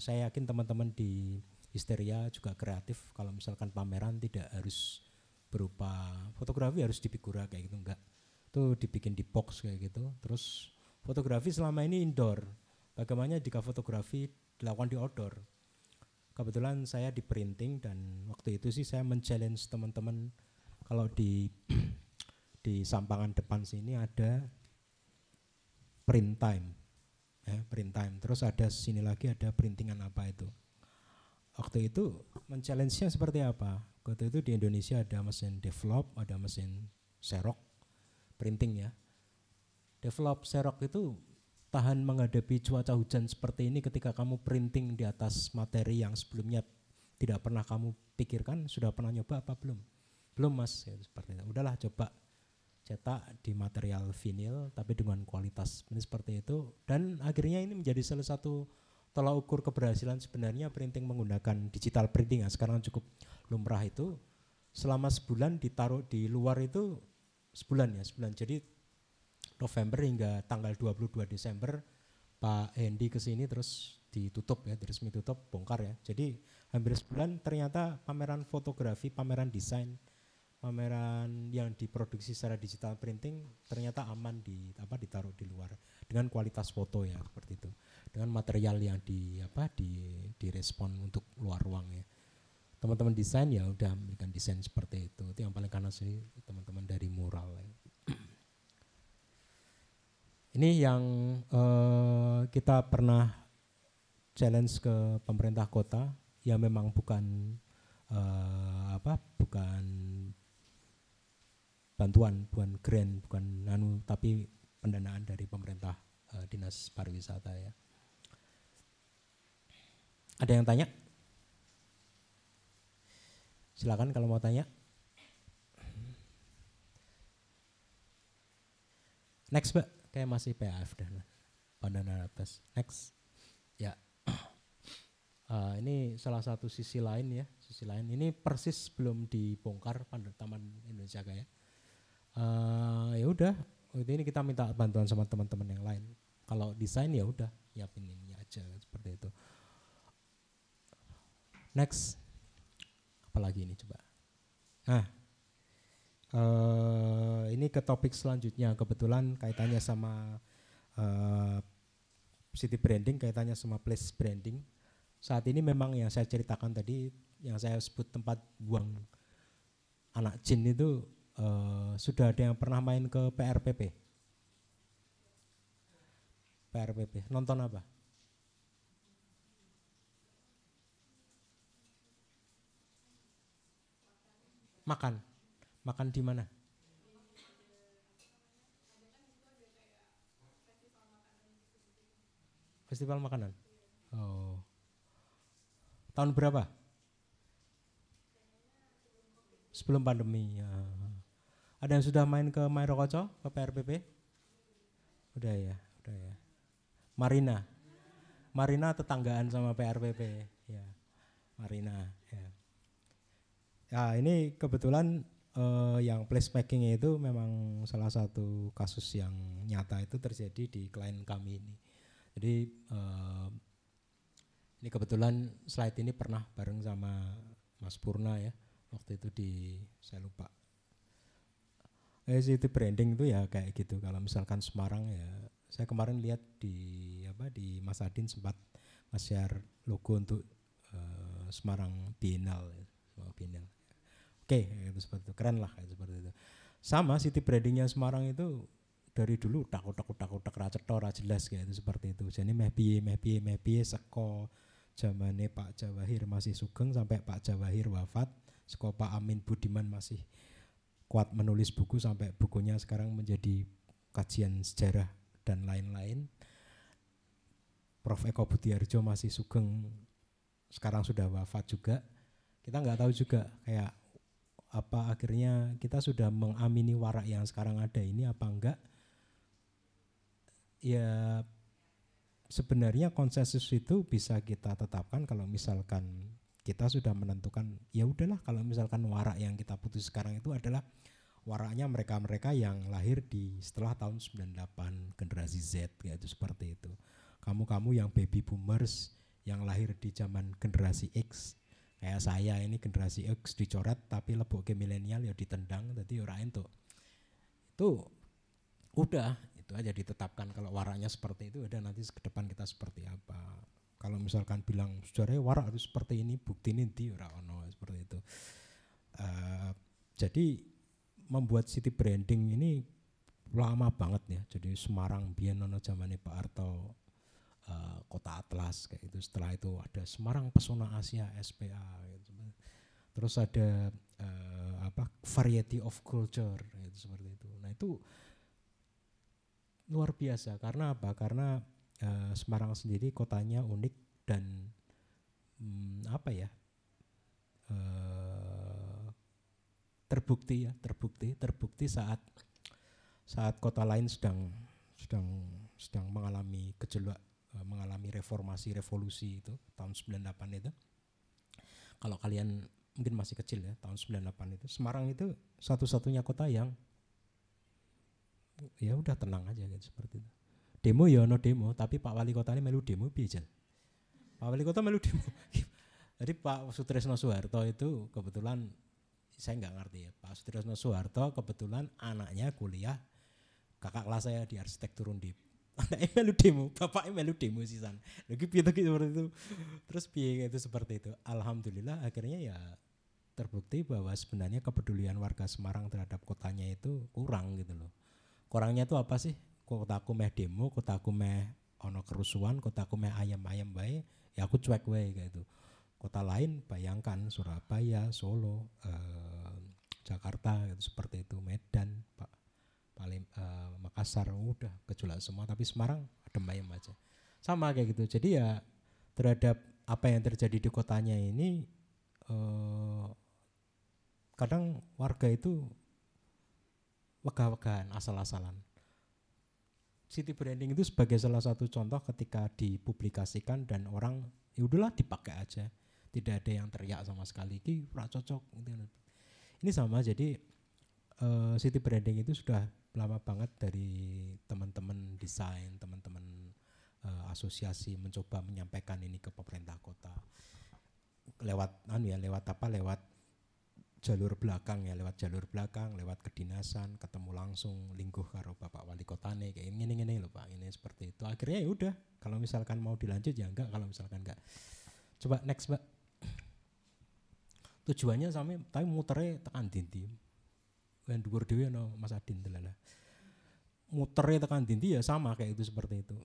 Saya yakin teman-teman di Histeria juga kreatif, kalau misalkan pameran tidak harus berupa fotografi harus di figura kayak gitu, enggak. Itu dibikin di box kayak gitu. Terus fotografi selama ini indoor, bagaimana jika fotografi dilakukan di outdoor. Kebetulan saya di printing dan waktu itu sih saya men-challenge teman-teman, kalau di sampangan depan sini ada print time, print time. Terus ada sini lagi ada printingan apa itu. Waktu itu men-challenge-nya seperti apa? Waktu itu di Indonesia ada mesin develop, ada mesin Xerox printing ya. Develop Xerox itu tahan menghadapi cuaca hujan seperti ini ketika kamu printing di atas materi yang sebelumnya tidak pernah kamu pikirkan. Sudah pernah nyoba apa belum? Belum mas, ya, seperti itu. Udahlah coba cetak di material vinil tapi dengan kualitas ini seperti itu, dan akhirnya ini menjadi salah satu tolak ukur keberhasilan sebenarnya printing menggunakan digital printing yang sekarang cukup lumrah itu. Selama sebulan ditaruh di luar itu sebulan. Jadi November hingga tanggal 22 Desember Pak Hendy kesini terus ditutup ya, resmi tutup, bongkar ya. Jadi hampir sebulan ternyata pameran fotografi, pameran desain, pameran yang diproduksi secara digital printing ternyata aman ditaruh di luar dengan kualitas foto ya seperti itu, dengan material yang direspon untuk luar ruang ya. Teman-teman desain ya udah memberikan desain seperti itu yang paling kanan sini teman-teman dari mural ya. Ini yang kita pernah challenge ke pemerintah kota, ya memang bukan bukan bantuan, bukan grant, bukan tapi pendanaan dari pemerintah dinas pariwisata ya. Ada yang tanya? Silakan kalau mau tanya. Next Mbak, kayak masih PAF dah. Pandana atas. Next. Ya. Ini salah satu sisi lain ya, Ini persis belum dibongkar Taman Indonesia Kaya. Ya udah, ini kita minta bantuan sama teman-teman yang lain. Kalau desain ya udah, nyiapin ini aja seperti itu. Next. Apalagi ini coba. Nah, ini ke topik selanjutnya, kebetulan kaitannya sama city branding, kaitannya sama place branding. Saat ini memang yang saya ceritakan tadi, yang saya sebut tempat buang anak jin itu, sudah ada yang pernah main ke PRPP? PRPP, nonton apa? Makan. Makan di mana? Festival makanan. Oh. Tahun berapa? Sebelum pandemi. Ya. Ada yang sudah main ke Mairokoco, ke PRPP? Udah ya, udah ya. Marina. Marina tetanggaan sama PRPP. Ya. Marina. Ya. Ya ini kebetulan yang placemaking itu memang salah satu kasus yang nyata itu terjadi di klien kami ini. Jadi ini kebetulan slide ini pernah bareng sama Mas Purna ya. Waktu itu saya lupa. City branding itu ya kayak gitu. Kalau misalkan Semarang ya, saya kemarin lihat di Mas Adin sempat nge-share logo untuk Semarang Biennale. Biennale. Oke, itu seperti itu. Keren lah kayak seperti itu. Sama city brandingnya Semarang itu dari dulu utak racetha ora jelas kayak itu seperti itu. Jadi meh piye seko zamane Pak Jawahir masih sugeng sampai Pak Jawahir wafat, seko Pak Amin Budiman masih kuat menulis buku sampai bukunya sekarang menjadi kajian sejarah dan lain-lain. Prof Eko Budiarjo masih sugeng, sekarang sudah wafat juga. Kita nggak tahu juga kayak apa akhirnya kita sudah mengamini warak yang sekarang ada ini apa enggak. Ya sebenarnya konsensus itu bisa kita tetapkan kalau misalkan kita sudah menentukan ya udahlah kalau misalkan warak yang kita putus sekarang itu adalah waraknya mereka-mereka yang lahir di setelah tahun 98 generasi Z kayak itu seperti itu. Kamu-kamu yang baby boomers yang lahir di zaman generasi X kayak saya ini generasi X dicoret tapi lebok ke milenial ya ditendang tadi ora entuk. Itu udah itu aja ditetapkan kalau waraknya seperti itu udah nanti ke depan kita seperti apa. Kalau misalkan bilang sejarahnya warak harus seperti ini bukti ini di ora ono seperti itu. Jadi membuat city branding ini lama banget ya. Jadi Semarang biyen ono zamane Pak Harto kota atlas kayak itu. Setelah itu ada Semarang Pesona Asia SPA gitu. Terus ada variety of culture gitu, seperti itu. Nah itu luar biasa karena apa? Karena Semarang sendiri kotanya unik dan terbukti saat kota lain sedang mengalami gejolak, mengalami reformasi revolusi itu tahun 98 itu. Kalau kalian mungkin masih kecil ya tahun 98 itu Semarang itu satu-satunya kota yang ya udah tenang aja gitu seperti itu. Demo ya no demo tapi Pak Wali Kota ini melu demo piye. Pak Wali Kota melu demo. Jadi Pak Sutresno Soeharto itu kebetulan saya nggak ngerti ya. Pak Sutresno Soeharto kebetulan anaknya kuliah kakak kelas saya di arsitektur Undip. Anaknya melu demo, bapaknya melu demo sisan. Lagi piye seperti itu. Terus piye itu seperti itu. Alhamdulillah akhirnya ya terbukti bahwa sebenarnya kepedulian warga Semarang terhadap kotanya itu kurang gitu loh. Kurangnya itu apa sih? Kotaku meh demo, kotaku meh ono kerusuhan, kotaku meh ayam-ayam bae, ya aku cuek wae kayak gitu. Kota lain bayangkan Surabaya, Solo, Jakarta gitu seperti itu, Medan, Makassar udah gejolak semua tapi Semarang adem ayem aja. Sama kayak gitu. Jadi ya terhadap apa yang terjadi di kotanya ini kadang warga itu wegah-wegahan asal-asalan. City branding itu sebagai salah satu contoh ketika dipublikasikan dan orang ya udahlah dipakai aja. Tidak ada yang teriak sama sekali iki ora cocok gitu. Ini sama jadi city branding itu sudah lama banget dari teman-teman desain, teman-teman asosiasi mencoba menyampaikan ini ke pemerintah kota. Lewat jalur belakang, lewat kedinasan, ketemu langsung lingguh karo Bapak Wali Kotane kayak ini loh Pak, ini seperti itu. Akhirnya ya udah, kalau misalkan mau dilanjut ya enggak, kalau misalkan enggak. Coba next, Mbak. Tujuannya sampai tapi muternya tekan dinti. Kan dhuwur dhewe ono Mas Adin delala. Muternya tekan dinti ya sama kayak itu seperti itu.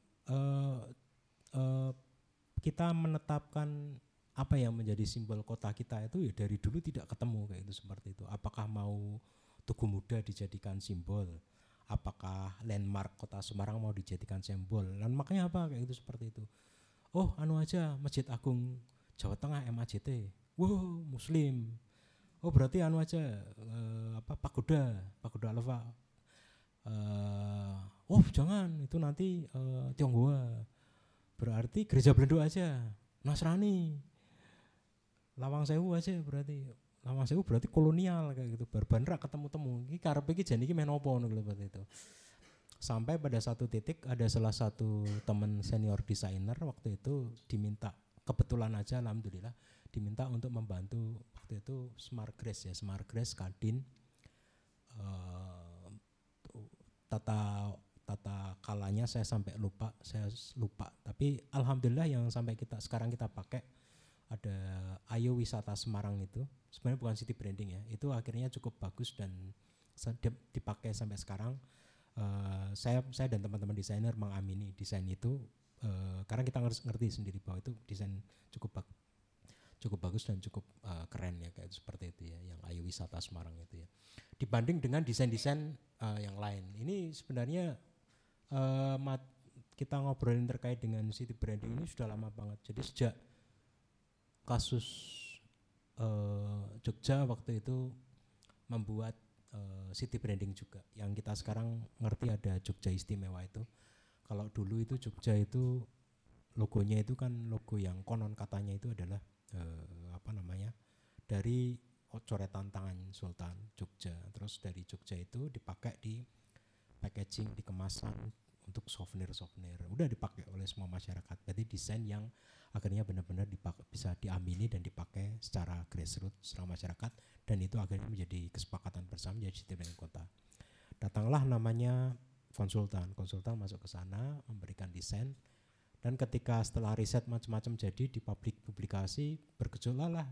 Kita menetapkan apa yang menjadi simbol kota kita itu ya dari dulu tidak ketemu kayak itu seperti itu. Apakah mau Tugu Muda dijadikan simbol, apakah landmark kota Semarang mau dijadikan simbol, dan makanya apa kayak itu seperti itu. Oh anu aja Masjid Agung Jawa Tengah MAJT, wow Muslim. Oh berarti anu aja Pagoda Alfa. Oh jangan itu nanti Tionghoa. Berarti Gereja Belendo aja Nasrani. Lawang Sewu aja berarti. Lawang Sewu berarti kolonial kayak gitu. Barban ra ketemu-temu. Iki karepe iki jane iki men opo ngono seperti itu. Sampai pada satu titik ada salah satu teman senior desainer waktu itu diminta, kebetulan aja alhamdulillah diminta untuk membantu waktu itu Smart Grace ya, Smart Grace Kadin tata kalanya saya sampai lupa, tapi alhamdulillah yang sampai sekarang kita pakai ada Ayo Wisata Semarang itu sebenarnya bukan city branding ya, itu akhirnya cukup bagus dan dipakai sampai sekarang. Saya dan teman-teman desainer mengamini desain itu karena kita ngerti sendiri bahwa itu desain cukup bagus dan cukup keren ya kayak seperti itu ya, yang Ayo Wisata Semarang itu ya, dibanding dengan desain-desain yang lain. Ini sebenarnya kita ngobrolin terkait dengan city branding ini sudah lama banget. Jadi sejak kasus Jogja waktu itu membuat city branding juga, yang kita sekarang ngerti ada Jogja Istimewa itu. Kalau dulu itu Jogja itu logonya itu kan logo yang konon katanya itu adalah dari coretan tangan Sultan Jogja. Terus dari Jogja itu dipakai di packaging, di kemasan untuk souvenir. Udah dipakai oleh semua masyarakat. Berarti desain yang akhirnya benar-benar bisa diamini dan dipakai secara grassroots secara masyarakat, dan itu akhirnya menjadi kesepakatan bersama menjadi city branding kota. Datanglah namanya konsultan masuk ke sana memberikan desain, dan ketika setelah riset macam-macam jadi di publikasi bergejolak lah.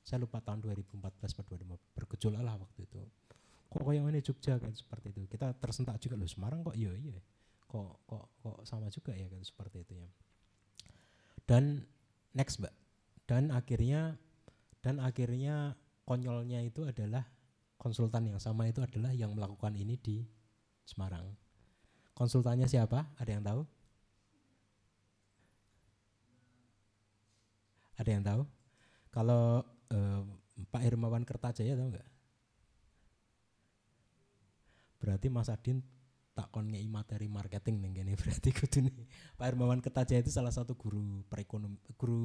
Saya lupa tahun 2014 atau 2015 bergejolak lah waktu itu. Kok yang ini Jogja kan seperti itu. Kita tersentak juga loh, Semarang kok iya. Kok sama juga ya kan seperti itu ya. Dan next Mbak. Dan akhirnya konyolnya itu adalah konsultan yang sama itu adalah yang melakukan ini di Semarang. Konsultannya siapa? Ada yang tahu? Ada yang tahu? Kalau Pak Hermawan Kertajaya tahu nggak? Berarti Mas Adin tak kon ngei materi marketing ning kene berarti kudune. Pak Hermawan Kertajaya itu salah satu guru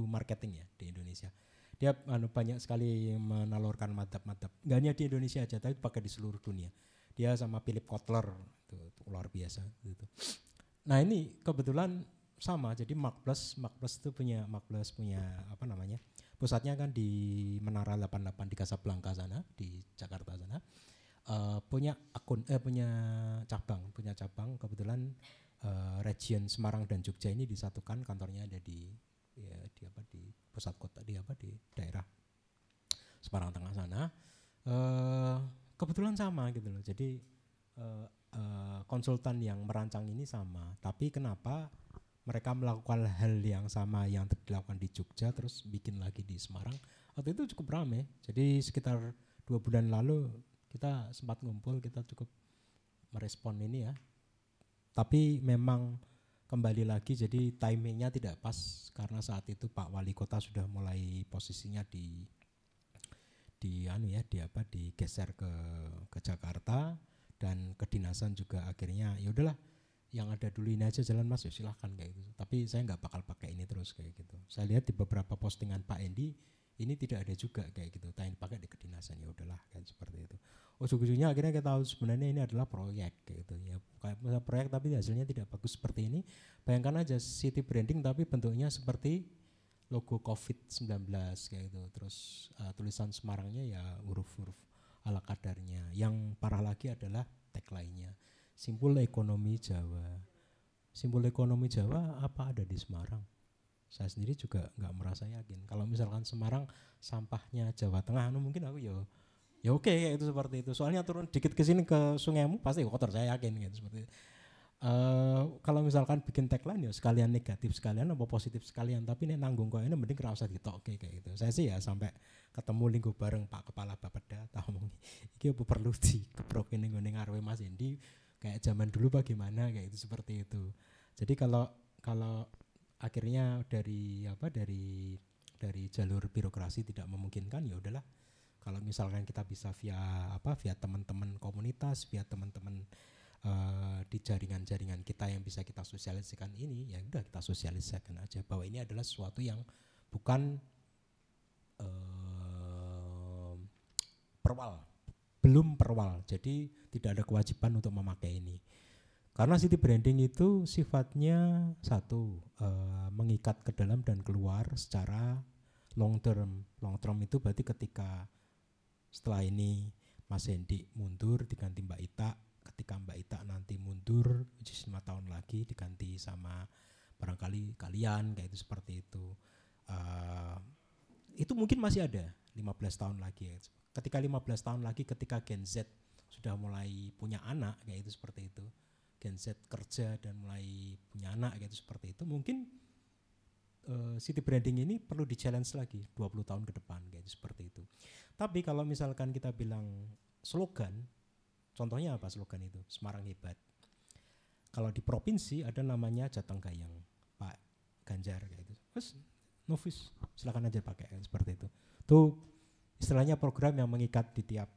marketing ya di Indonesia. Dia banyak sekali menalurkan madhab-madhab. Enggak hanya di Indonesia aja, tapi pakai di seluruh dunia. Dia sama Philip Kotler itu luar biasa gitu. Nah, ini kebetulan sama. Jadi Mark Plus itu punya pusatnya kan di Menara 88 di Casablanca sana, di Jakarta sana. Punya cabang kebetulan region Semarang dan Jogja ini disatukan, kantornya ada di pusat kota di daerah Semarang Tengah sana. Kebetulan sama gitu loh. Jadi konsultan yang merancang ini sama, tapi kenapa mereka melakukan hal yang sama yang dilakukan di Jogja terus bikin lagi di Semarang? Waktu itu cukup ramai. Jadi sekitar 2 bulan lalu kita sempat ngumpul, kita cukup merespon ini ya. Tapi memang kembali lagi jadi timingnya tidak pas karena saat itu Pak Wali Kota sudah mulai posisinya digeser ke Jakarta, dan kedinasan juga akhirnya ya udahlah yang ada dulu ini aja jalan Mas, ya silahkan kayak gitu. Tapi saya nggak bakal pakai ini terus kayak gitu. Saya lihat di beberapa postingan Pak Endi ini tidak ada juga kayak gitu. Tanya pakai di kedinasan, ya udahlah kan seperti itu. Ujung-ujungnya akhirnya kita tahu sebenarnya ini adalah proyek kayak gitu ya. Kayak proyek tapi hasilnya tidak bagus seperti ini. Bayangkan aja city branding tapi bentuknya seperti logo COVID-19 kayak gitu. Terus tulisan Semarangnya ya huruf-huruf ala kadarnya. Yang parah lagi adalah tagline-nya. Simbol ekonomi Jawa. Simbol ekonomi Jawa apa ada di Semarang? Saya sendiri juga nggak merasa yakin. Kalau misalkan Semarang sampahnya Jawa Tengah, mungkin aku ya oke kayak itu seperti itu. Soalnya turun dikit ke sini ke sungaimu pasti kotor, saya yakin gitu seperti itu. Kalau misalkan bikin tagline ya sekalian negatif sekalian apa positif sekalian, tapi nek nanggung kok ini mending ora usah ditokke kayak gitu. Saya sih ya sampai ketemu linggo bareng Pak Kepala Bapeda tak ngomong iki apa perlu dikeprokin ning ngene ngarepe Mas Endi kayak zaman dulu bagaimana kayak itu seperti itu. Jadi kalau kalau akhirnya dari jalur birokrasi tidak memungkinkan, ya udahlah. Kalau misalkan kita bisa via teman-teman komunitas, via teman-teman di jaringan-jaringan kita yang bisa kita sosialisasikan ini, ya udah kita sosialisasikan aja bahwa ini adalah sesuatu yang bukan perwal, belum perwal, jadi tidak ada kewajiban untuk memakai ini. Karena city branding itu sifatnya satu, mengikat ke dalam dan keluar secara long term. Long term itu berarti ketika setelah ini Mas Hendi mundur diganti Mbak Ita, ketika Mbak Ita nanti mundur 5 tahun lagi diganti sama barangkali kalian kayak itu, seperti itu. Itu mungkin masih ada 15 tahun lagi. Ketika 15 tahun lagi, ketika Gen Z sudah mulai punya anak kayak itu, seperti itu. Gen Z kerja dan mulai punya anak kayak itu, seperti itu. Mungkin city branding ini perlu di-challenge lagi 20 tahun ke depan kayak itu, seperti itu. Tapi kalau misalkan kita bilang slogan, contohnya apa slogan itu? Semarang Hebat. Kalau di provinsi ada namanya Jateng Gayeng, Pak Ganjar kayak itu. Terus novis silakan aja pakai seperti itu. Itu istilahnya program yang mengikat di tiap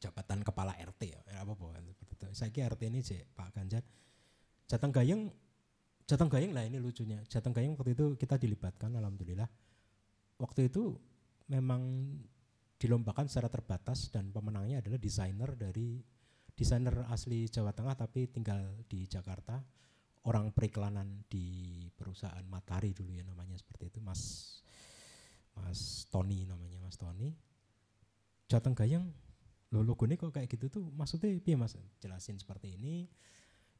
jabatan kepala RT ya. Apa-apa seperti itu. Saya kira RT ini sih Pak Ganjar. Jateng Gayeng lah, ini lucunya. Jateng Gayeng waktu itu kita dilibatkan, alhamdulillah. Waktu itu memang dilombakan secara terbatas dan pemenangnya adalah desainer asli Jawa Tengah tapi tinggal di Jakarta, orang periklanan di perusahaan Matahari dulu ya namanya, seperti itu, Mas Tony namanya, Mas Tony. Jateng Gayeng, logonya kok kayak gitu tuh, maksudnya piye Mas? Jelasin seperti ini,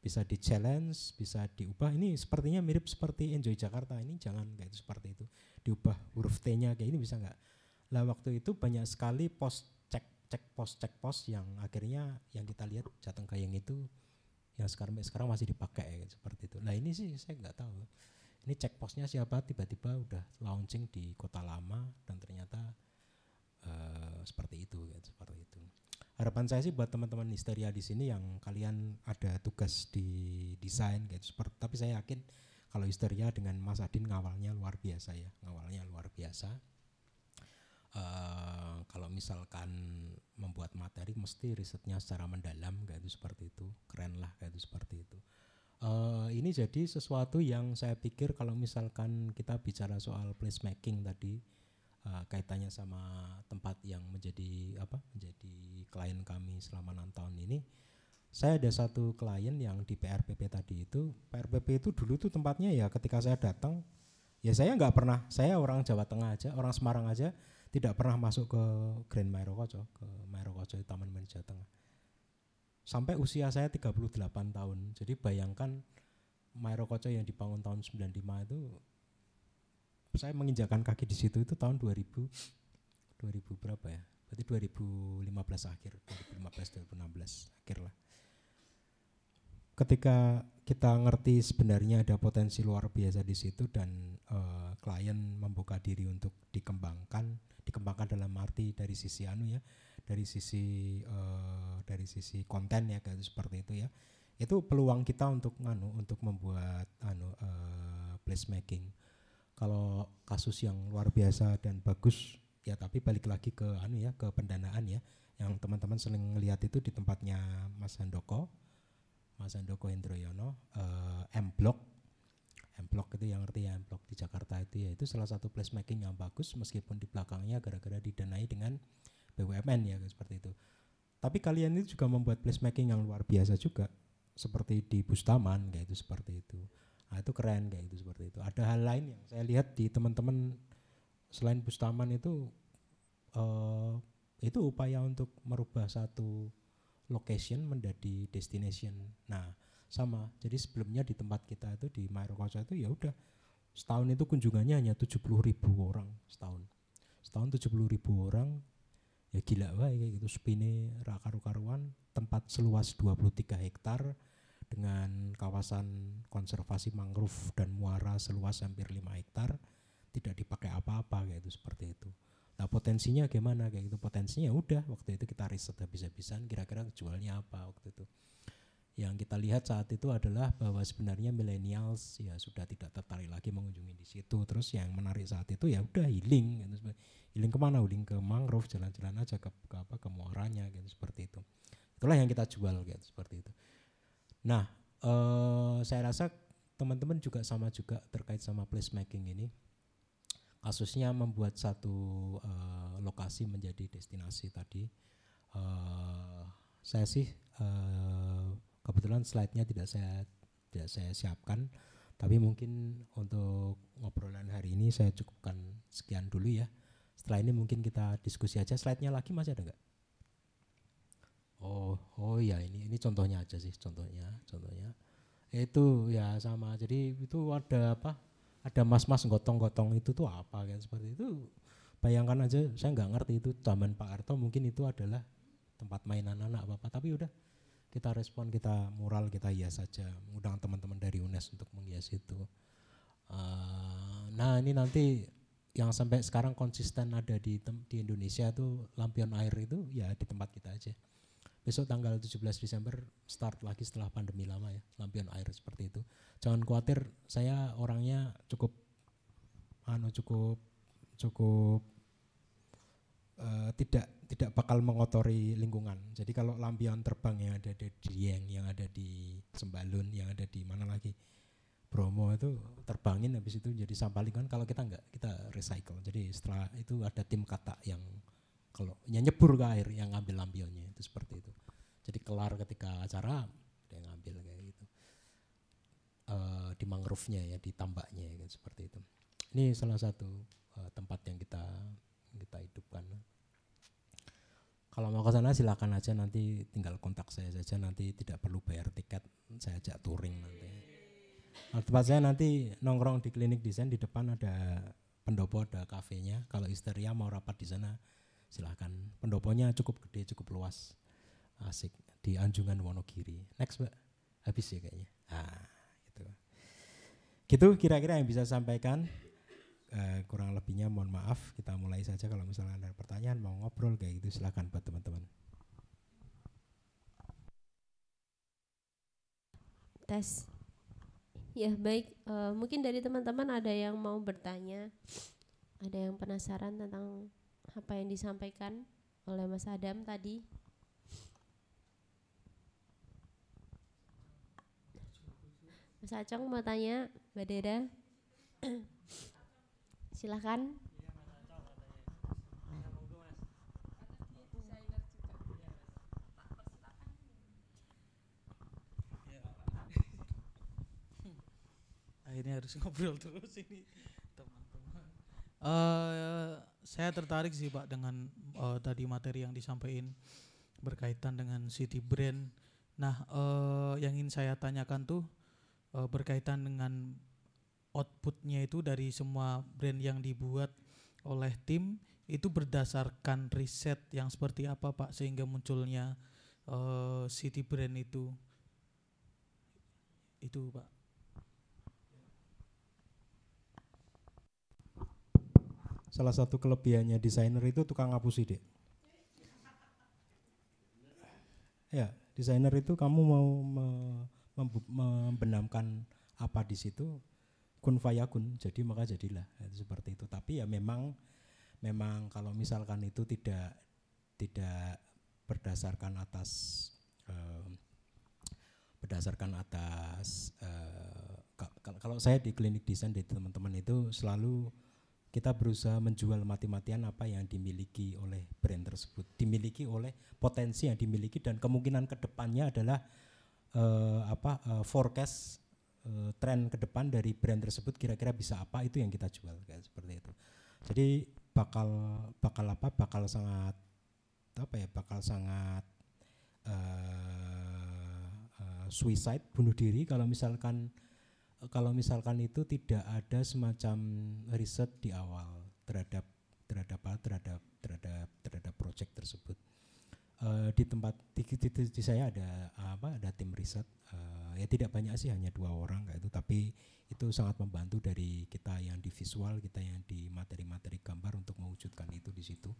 bisa di challenge, bisa diubah. Ini sepertinya mirip seperti Enjoy Jakarta, ini jangan kayak itu, seperti itu, diubah huruf T-nya kayak ini, bisa nggak? Lah waktu itu banyak sekali cek pos yang akhirnya yang kita lihat Jateng Gayeng itu yang sekarang masih dipakai ya, seperti itu. Nah ini sih saya nggak tahu ini cek posnya siapa, tiba-tiba udah launching di Kota Lama dan ternyata seperti itu ya, seperti itu. Harapan saya sih buat teman-teman Histeria di sini yang kalian ada tugas di desain gitu, tapi saya yakin kalau Histeria dengan Mas Adin ngawalnya luar biasa ya, kalau misalkan membuat materi mesti risetnya secara mendalam kayak itu, seperti itu, keren lah kayak itu, seperti itu. Ini jadi sesuatu yang saya pikir kalau misalkan kita bicara soal placemaking tadi, kaitannya sama tempat yang menjadi klien kami selama 6 tahun ini. Saya ada satu klien yang di PRPP tadi itu. PRPP itu dulu tuh tempatnya ya ketika saya datang, ya saya nggak pernah, saya orang Jawa Tengah aja, orang Semarang aja, tidak pernah masuk ke Grand Mairokoco, di Taman Mini Jawa Tengah. Sampai usia saya 38 tahun. Jadi bayangkan Mairokoco yang dibangun tahun 95 itu, saya menginjakan kaki di situ itu tahun 2000 berapa ya? Berarti 2015 akhir, 2016 akhir lah. Ketika kita ngerti sebenarnya ada potensi luar biasa di situ dan klien membuka diri untuk dikembangkan dalam arti dari sisi dari sisi konten ya kayak seperti itu ya. Itu peluang kita untuk membuat placemaking. Kalau kasus yang luar biasa dan bagus ya, tapi balik lagi ke ke pendanaan ya. Yang teman-teman sering ngelihat itu di tempatnya Mas Handoko Hendroyono, M-Block itu yang ngerti ya, M-Block di Jakarta itu ya, itu salah satu placemaking yang bagus meskipun di belakangnya gara-gara didanai dengan BUMN ya seperti itu. Tapi kalian itu juga membuat placemaking yang luar biasa juga seperti di Bustaman kayak itu, seperti itu. Nah, itu keren kayak itu, seperti itu. Ada hal lain yang saya lihat di teman-teman selain Bustaman itu upaya untuk merubah satu location menjadi destination. Nah, sama. Jadi sebelumnya di tempat kita itu di Mairokoco itu ya udah setahun itu kunjungannya hanya 70.000 orang setahun. Setahun 70.000 orang. Ya gila wae kayak gitu, spine ra karu-karuan, tempat seluas 23 hektar dengan kawasan konservasi mangrove dan muara seluas hampir 5 hektar tidak dipakai apa-apa kayak itu, seperti itu. Nah potensinya gimana kayak gitu, potensinya udah waktu itu kita riset habis-habisan kira-kira jualnya apa waktu itu. Yang kita lihat saat itu adalah bahwa sebenarnya millennials ya sudah tidak tertarik lagi mengunjungi di situ. Terus yang menarik saat itu ya udah healing gitu. Healing kemana? Healing ke mangrove, jalan-jalan aja ke muaranya gitu, seperti itu. Itulah yang kita jual gitu, seperti itu. Nah saya rasa teman-teman juga sama juga terkait sama placemaking ini. Kasusnya membuat satu lokasi menjadi destinasi tadi. Saya sih kebetulan slide-nya tidak saya siapkan, tapi mungkin untuk ngobrolan hari ini saya cukupkan sekian dulu ya. Setelah ini mungkin kita diskusi aja. Slide-nya lagi masih ada nggak? Oh ya, ini contohnya aja sih, contohnya itu ya sama. Jadi itu ada apa? Ada mas-mas gotong-gotong itu tuh apa kan, seperti itu. Bayangkan aja, saya nggak ngerti itu zaman Pak Harto, mungkin itu adalah tempat mainan anak apa, tapi udah kita respon, kita mural, kita hias saja, mengundang teman-teman dari UNES untuk menghias itu. Nah ini nanti yang sampai sekarang konsisten ada di Indonesia tuh lampion air itu ya di tempat kita aja. Besok tanggal 17 Desember start lagi setelah pandemi lama ya, lampion air seperti itu. Jangan khawatir, saya orangnya cukup tidak bakal mengotori lingkungan. Jadi kalau lampion terbang yang ada di Dieng, yang ada di Sembalun, yang ada di mana lagi Bromo itu terbangin, habis itu jadi sampah lingkungan. Kalau kita enggak, kita recycle. Jadi setelah itu ada tim kata yang kalau nyebur ke air yang ngambil lampionnya itu, seperti itu. Jadi kelar ketika acara dia ngambil kayak gitu. Di mangrove-nya ya, di tambaknya ya, seperti itu. Ini salah satu tempat yang kita hidupkan. Kalau mau ke sana silakan aja, nanti tinggal kontak saya saja, nanti tidak perlu bayar tiket, saya ajak touring nanti. Nah, tempat saya nanti nongkrong di Klinik Desain, di depan ada pendopo, ada kafenya. Kalau histeria mau rapat di sana silakan. Pendoponya cukup gede, cukup luas, asik, di Anjungan Wonogiri. Next Mbak, habis ya kayaknya. Gitu kira-kira yang bisa sampaikan. Kurang lebihnya mohon maaf, kita mulai saja. Kalau misalnya ada pertanyaan, mau ngobrol kayak gitu, silakan buat teman-teman. Tes. Ya baik, mungkin dari teman-teman ada yang mau bertanya, ada yang penasaran tentang apa yang disampaikan oleh Mas Adam tadi. Mas Acong mau tanya, Mbak Deda. Silahkan. Akhirnya harus ngobrol terus ini teman-teman. Saya tertarik sih Pak dengan tadi materi yang disampaikan berkaitan dengan city brand. Nah yang ingin saya tanyakan tuh berkaitan dengan outputnya itu dari semua brand yang dibuat oleh tim itu berdasarkan riset yang seperti apa Pak, sehingga munculnya city brand itu Pak. Salah satu kelebihannya desainer itu tukang ngapus ide. Ya, desainer itu kamu mau membenamkan apa di situ, kun fayakun, jadi maka jadilah, itu seperti itu. Tapi ya memang kalau misalkan itu tidak berdasarkan atas kalau saya di Klinik Desain di teman-teman itu selalu kita berusaha menjual mati-matian apa yang dimiliki oleh brand tersebut, dimiliki oleh potensi yang dimiliki, dan kemungkinan kedepannya adalah forecast tren ke depan dari brand tersebut kira-kira bisa apa, itu yang kita jual kayak seperti itu. Jadi bakal sangat suicide, bunuh diri kalau misalkan itu tidak ada semacam riset di awal terhadap project tersebut. Di tempat di saya ada ada tim riset, ya tidak banyak sih, hanya 2 orang kayak itu, tapi itu sangat membantu dari kita yang di visual, kita yang di materi-materi gambar untuk mewujudkan itu di situ.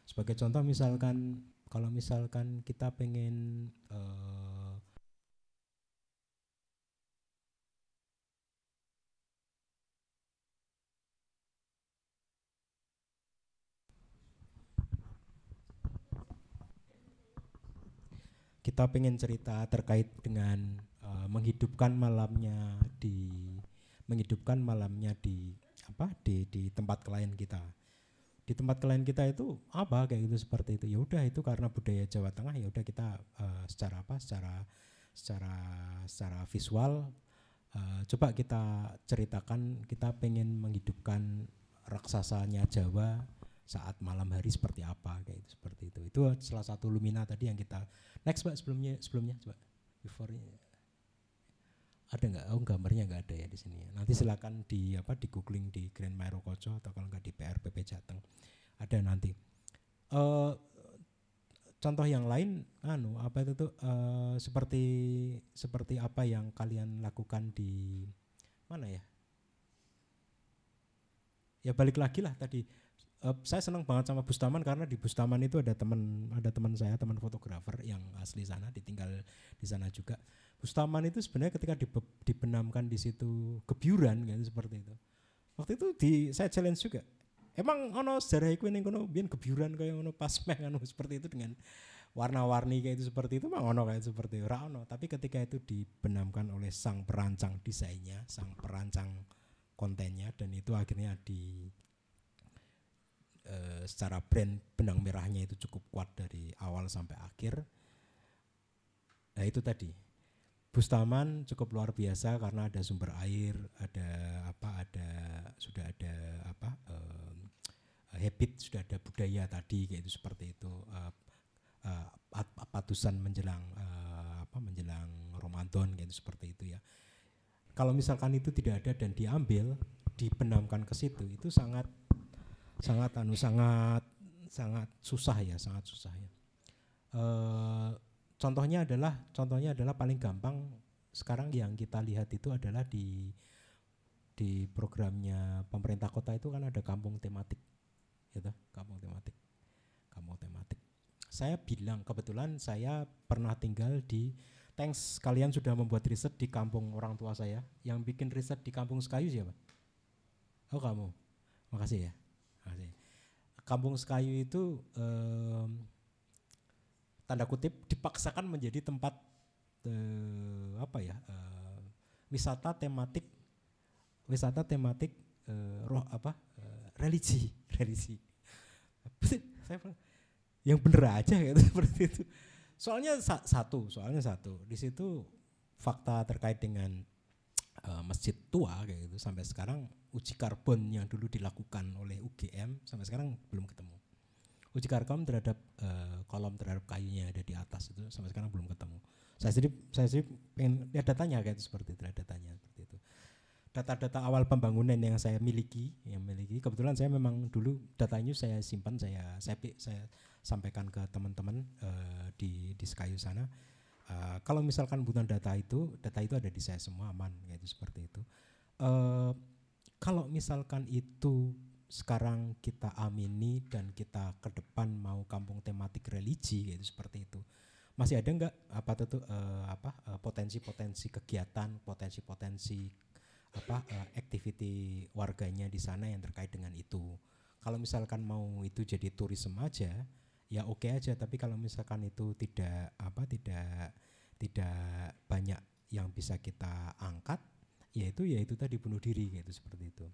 Sebagai contoh misalkan kalau misalkan kita pengen kita pengen cerita terkait dengan menghidupkan malamnya di di tempat klien kita. Di tempat klien kita itu apa kayak gitu, seperti itu. Ya udah, itu karena budaya Jawa Tengah, ya udah kita secara visual coba kita ceritakan, kita pengen menghidupkan raksasanya Jawa saat malam hari seperti apa kayak itu, seperti itu. Itu salah satu Lumina tadi yang kita next, Mbak. Sebelumnya coba before ada nggak? Oh, gambarnya nggak ada ya di sini ya. Nanti silakan di googling di Grand Mairo Koco, atau kalau nggak di PRPP Jateng ada nanti. Contoh yang lain seperti apa yang kalian lakukan di mana ya? Ya balik lagi lah tadi. Saya senang banget sama Bustaman, karena di Bustaman itu ada teman saya, teman fotografer yang asli sana, ditinggal di sana juga. Bustaman itu sebenarnya ketika dibenamkan di situ gebyuran kan, seperti itu. Waktu itu saya challenge juga. Emang ono sejarah iku ning kono biyen gebyuran kaya ono pas meh anu seperti itu dengan warna-warni kayak itu, seperti itu mah ono kayak seperti ora ono. Tapi ketika itu dibenamkan oleh sang perancang desainnya, sang perancang kontennya, dan itu akhirnya secara brand benang merahnya itu cukup kuat dari awal sampai akhir. Nah itu tadi, Bustaman cukup luar biasa karena ada sumber air, sudah ada habit, sudah ada budaya tadi kayak itu, seperti itu. Patusan menjelang menjelang Ramadan kayak itu, seperti itu ya. Kalau misalkan itu tidak ada dan diambil, dibenamkan ke situ, itu sangat susah ya. Contohnya adalah paling gampang sekarang yang kita lihat itu adalah di programnya pemerintah kota itu kan ada kampung tematik, gitu, kampung tematik. Saya bilang, kebetulan saya pernah tinggal di, thanks kalian sudah membuat riset di kampung orang tua saya. Yang bikin riset di Kampung Sekayu siapa? Oh kamu, makasih ya. Kampung Sekayu itu tanda kutip dipaksakan menjadi tempat wisata tematik religi. Saya yang bener aja gitu, seperti itu. Soalnya satu di situ fakta terkait dengan masjid tua kayak gitu, sampai sekarang uji karbon yang dulu dilakukan oleh UGM sampai sekarang belum ketemu. Uji karbon terhadap kolom terhadap kayunya yang ada di atas itu sampai sekarang belum ketemu. Saya sendiri pengen lihat datanya kayak itu, seperti itu, datanya seperti itu. Data-data awal pembangunan yang saya miliki, kebetulan saya memang dulu datanya saya simpan, saya sampaikan ke teman-teman di Sekayu sana. Kalau misalkan butuh data itu ada di saya semua, aman kayak itu, seperti itu. Kalau misalkan itu sekarang kita amini dan kita ke depan mau kampung tematik religi kayak itu, seperti itu, masih ada enggak potensi-potensi kegiatan, potensi activity warganya di sana yang terkait dengan itu. Kalau misalkan mau itu jadi turisme aja, ya oke aja, tapi kalau misalkan itu tidak banyak yang bisa kita angkat, yaitu tadi bunuh diri gitu, seperti itu.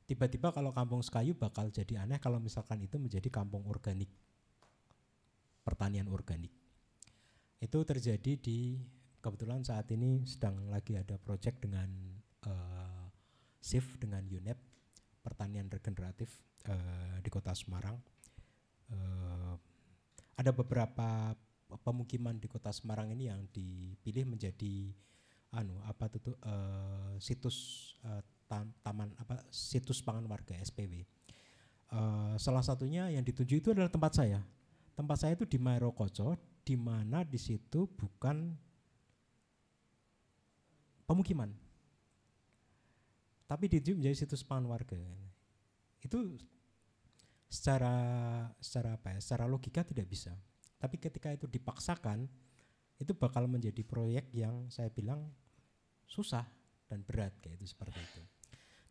Tiba-tiba kalau Kampung Sekayu bakal jadi aneh kalau misalkan itu menjadi kampung organik, pertanian organik. Itu terjadi kebetulan saat ini sedang lagi ada proyek dengan SIF, dengan UNEP, pertanian regeneratif di Kota Semarang. Ada beberapa pemukiman di Kota Semarang ini yang dipilih menjadi situs situs pangan warga SPW. Salah satunya yang dituju itu adalah tempat saya, tempat saya itu di Mairokoco, di mana di situ bukan pemukiman, tapi itu menjadi situs pangan warga. Itu secara apa ya, secara logika tidak bisa. Tapi ketika itu dipaksakan, itu bakal menjadi proyek yang saya bilang susah dan berat kayak itu, seperti itu.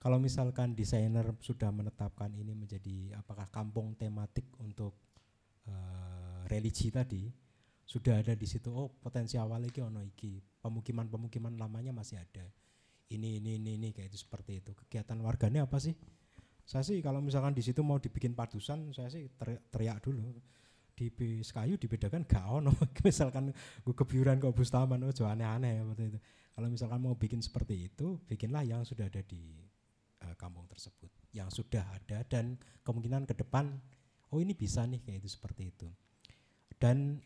Kalau misalkan desainer sudah menetapkan ini menjadi apakah kampung tematik untuk religi tadi, sudah ada di situ, oh potensi awal iki ono iki, pemukiman lamanya masih ada. Ini kayak itu, seperti itu. Kegiatan warganya apa sih? Saya sih kalau misalkan di situ mau dibikin padusan, saya sih teriak dulu. Di kayu dibedakan gak ono. Misalkan gue kebiuran kok Bustaman, oh aneh-aneh seperti itu. Kalau misalkan mau bikin seperti itu, bikinlah yang sudah ada di kampung tersebut, yang sudah ada dan kemungkinan ke depan, oh ini bisa nih kayak itu, seperti itu. Dan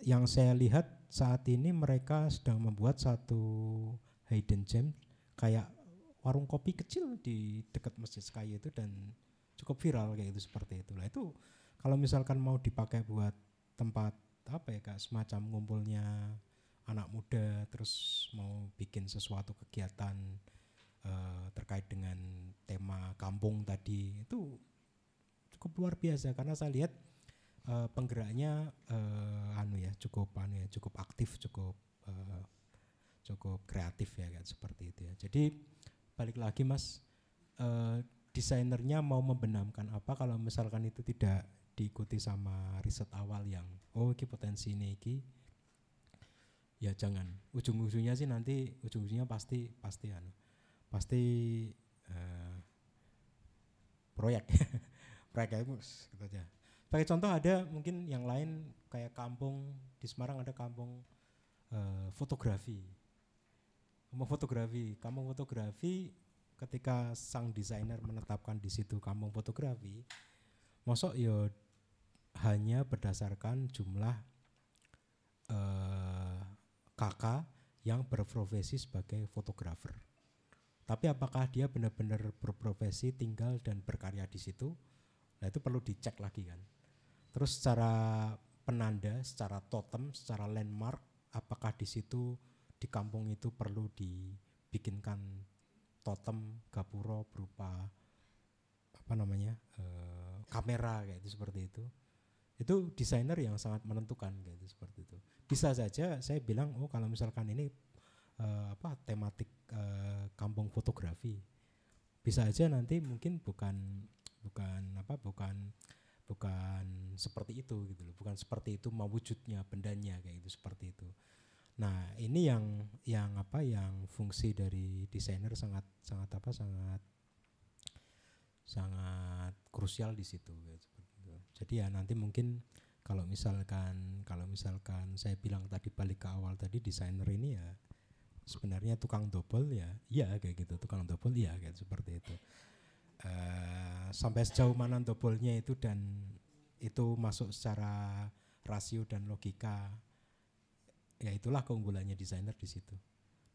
yang saya lihat saat ini mereka sedang membuat satu hidden gem kayak warung kopi kecil di dekat Masjid Sky itu dan cukup viral kayak itu, seperti itu. Lah itu kalau misalkan mau dipakai buat tempat apa ya Kak, semacam ngumpulnya anak muda, terus mau bikin sesuatu kegiatan terkait dengan tema kampung tadi, itu cukup luar biasa karena saya lihat penggeraknya cukup aktif, cukup kreatif ya kan, seperti itu ya. Jadi balik lagi Mas, desainernya mau membenamkan apa kalau misalkan itu tidak diikuti sama riset awal yang oh ini potensi ini iki, ya jangan. Ujung-ujungnya sih nanti pasti proyek proyek itu gitu aja. Sebagai contoh ada mungkin yang lain kayak kampung di Semarang, ada kampung fotografi. Kampung fotografi ketika sang desainer menetapkan di situ kampung fotografi, mosok ya hanya berdasarkan jumlah kakak yang berprofesi sebagai fotografer. Tapi apakah dia benar-benar berprofesi tinggal dan berkarya di situ? Nah itu perlu dicek lagi kan. Terus secara penanda, secara totem, secara landmark, apakah di situ di kampung itu perlu dibikinkan totem gapura berupa kamera kayak itu, seperti itu. Itu desainer yang sangat menentukan kayak itu, seperti itu. Bisa saja saya bilang oh kalau misalkan ini tematik kampung fotografi, bisa aja nanti mungkin bukan seperti itu gitu loh, bukan seperti itu mewujudnya bendanya kayak itu, seperti itu. Nah ini yang fungsi dari desainer sangat krusial di situ gitu, seperti itu. Jadi ya nanti mungkin kalau misalkan saya bilang tadi balik ke awal tadi, desainer ini ya sebenarnya tukang dobel ya, iya kayak gitu, tukang dobel iya kayak seperti itu. Sampai sejauh mana dobelnya itu dan itu masuk secara rasio dan logika, ya itulah keunggulannya desainer di situ.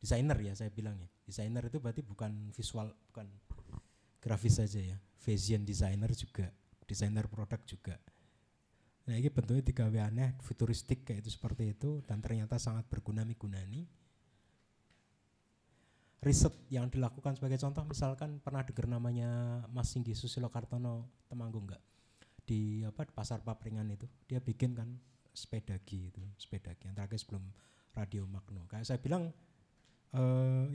Desainer ya saya bilang ya, desainer itu berarti bukan visual, bukan grafis saja ya, fashion designer juga, desainer produk juga. Nah ini bentuknya digawe aneh, futuristik kayak itu, seperti itu, dan ternyata sangat berguna migunani. Riset yang dilakukan sebagai contoh, misalkan pernah dengar namanya Mas Singgi Susilo Kartono Temanggung enggak? Di Pasar Papringan itu, dia bikin kan sepedagi yang terakhir sebelum Radio Magno. Kayak saya bilang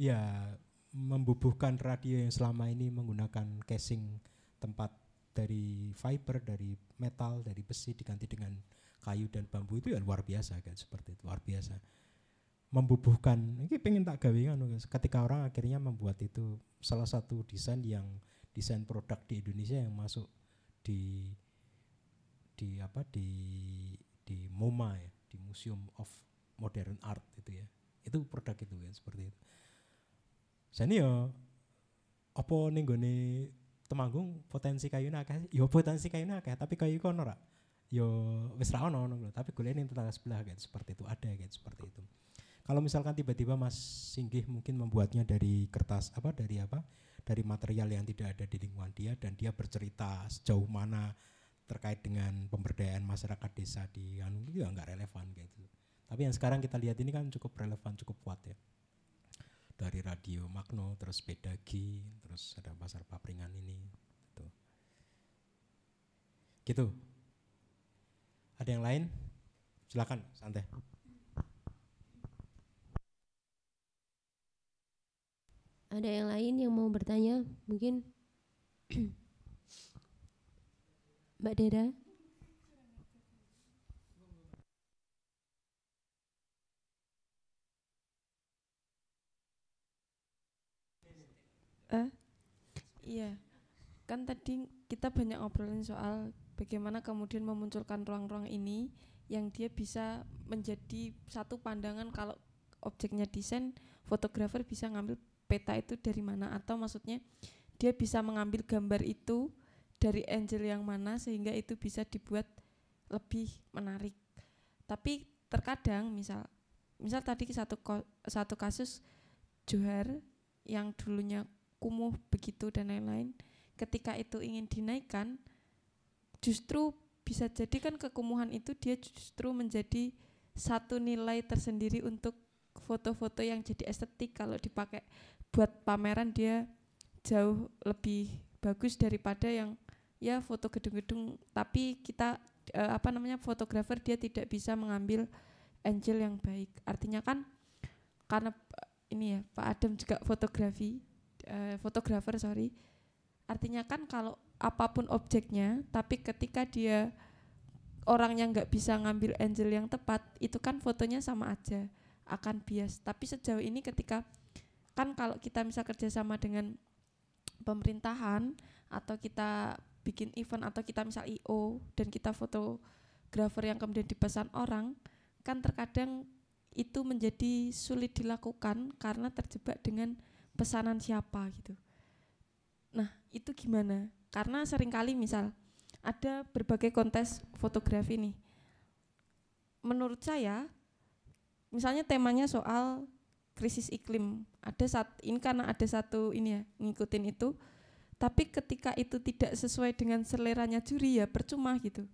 ya membubuhkan radio yang selama ini menggunakan casing tempat dari fiber, dari metal, dari besi diganti dengan kayu dan bambu, itu ya luar biasa kan, seperti itu, luar biasa. Membubuhkan, ini pengen tak gawe kan, ketika orang akhirnya membuat itu salah satu desain produk di Indonesia yang masuk di MoMA ya, di Museum of Modern Art itu ya, itu produk itu ya, seperti itu. Saya ini ya apa ning gone Temanggung potensi kayune akeh, ya potensi kayune akeh, tapi kayu kono ora ya wis ra ono ngono, tapi golek ning tetangga sebelah kayak seperti itu, ada kayak seperti itu. Kalau misalkan tiba-tiba Mas Singgih mungkin membuatnya dari kertas dari material yang tidak ada di lingkungan dia, dan dia bercerita sejauh mana terkait dengan pemberdayaan masyarakat desa di kan itu ya nggak relevan kayak gitu. Tapi yang sekarang kita lihat ini kan cukup relevan, cukup kuat ya. Dari Radio Magno, terus Bedagi, terus ada Pasar Papringan ini. Gitu. Gitu. Ada yang lain? Silakan, santai. Ada yang lain yang mau bertanya? Mungkin Mbak Dera? Iya, kan tadi kita banyak ngobrolin soal bagaimana kemudian memunculkan ruang-ruang ini yang dia bisa menjadi satu pandangan kalau objeknya desain, fotografer bisa ngambil peta itu dari mana, atau maksudnya dia bisa mengambil gambar itu dari angle yang mana sehingga itu bisa dibuat lebih menarik. Tapi terkadang misal tadi satu kasus Johar yang dulunya kumuh begitu dan lain-lain, ketika itu ingin dinaikkan justru bisa jadi kan kekumuhan itu dia justru menjadi satu nilai tersendiri untuk foto-foto yang jadi estetik. Kalau dipakai buat pameran dia jauh lebih bagus daripada yang ya foto gedung-gedung, tapi kita fotografer dia tidak bisa mengambil angle yang baik. Artinya kan karena ini ya Pak Adam juga fotografer, artinya kan kalau apapun objeknya, tapi ketika dia orang yang nggak bisa ngambil angle yang tepat, itu kan fotonya sama aja akan bias. Tapi sejauh ini ketika kan kalau kita misal kerjasama dengan pemerintahan atau kita bikin event atau kita misal IO dan kita fotografer yang kemudian dipesan orang, kan terkadang itu menjadi sulit dilakukan karena terjebak dengan pesanan siapa gitu. Nah itu gimana? Karena seringkali misal ada berbagai kontes fotografi nih. Menurut saya, misalnya temanya soal krisis iklim, ini karena ada satu ini ya ngikutin itu, tapi ketika itu tidak sesuai dengan seleranya juri ya percuma gitu.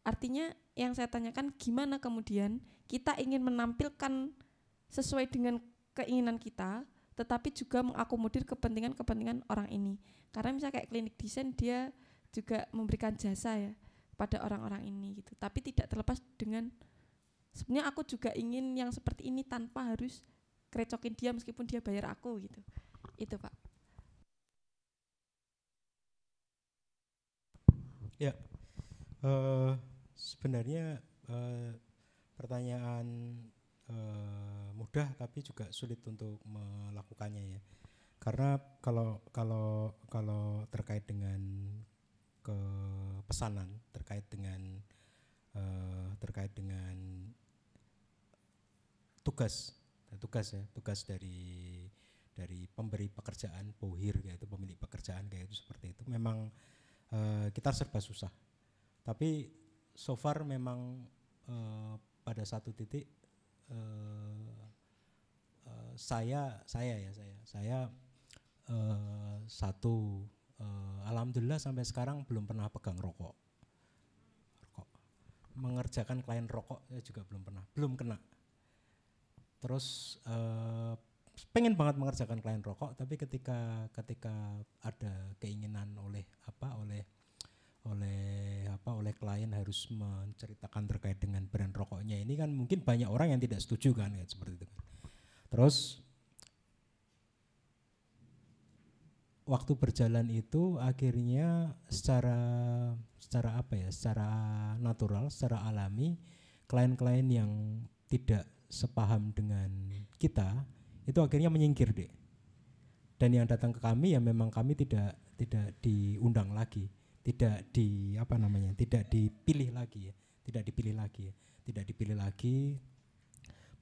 Artinya yang saya tanyakan gimana kemudian kita ingin menampilkan sesuai dengan keinginan kita, tetapi juga mengakomodir kepentingan orang ini. Karena misalnya kayak klinik desain dia juga memberikan jasa ya pada orang-orang ini gitu. Tapi tidak terlepas dengan sebenarnya aku juga ingin yang seperti ini tanpa harus kerecokin dia meskipun dia bayar aku gitu. Itu Pak. Ya, sebenarnya pertanyaan mudah tapi juga sulit untuk melakukannya ya. Karena kalau terkait dengan pesanan, terkait dengan tugas dari pemberi pekerjaan, pohir yaitu pemilik pekerjaan kayak itu seperti itu. Memang kita serba susah. Tapi so far memang pada satu titik saya alhamdulillah sampai sekarang belum pernah pegang rokok. Mengerjakan klien rokok saya juga belum kena. Terus pengen banget mengerjakan klien rokok, tapi ketika ada keinginan oleh klien harus menceritakan terkait dengan brand rokoknya ini kan mungkin banyak orang yang tidak setuju kan ya, seperti itu. Terus waktu berjalan itu akhirnya secara natural, secara alami klien-klien yang tidak sepaham dengan kita itu akhirnya menyingkir deh. Dan yang datang ke kami ya memang kami tidak diundang lagi, tidak dipilih lagi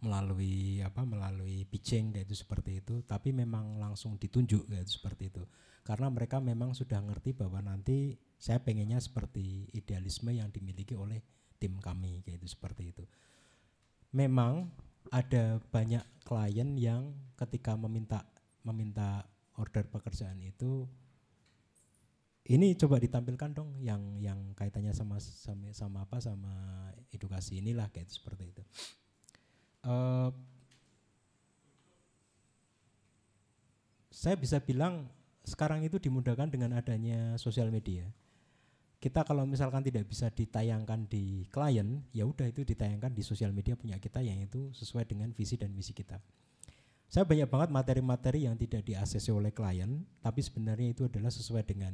melalui pitching yaitu seperti itu, tapi memang langsung ditunjuk yaitu seperti itu. Karena mereka memang sudah ngerti bahwa nanti saya pengennya seperti idealisme yang dimiliki oleh tim kami yaitu seperti itu. Memang ada banyak klien yang ketika meminta order pekerjaan itu ini coba ditampilkan dong yang kaitannya sama apa, sama edukasi inilah, kayak itu, seperti itu. Saya bisa bilang sekarang itu dimudahkan dengan adanya sosial media. Kita kalau misalkan tidak bisa ditayangkan di klien, ya udah itu ditayangkan di sosial media punya kita yang itu sesuai dengan visi dan misi kita. Saya banyak banget materi-materi yang tidak di-ACC oleh klien, tapi sebenarnya itu adalah sesuai dengan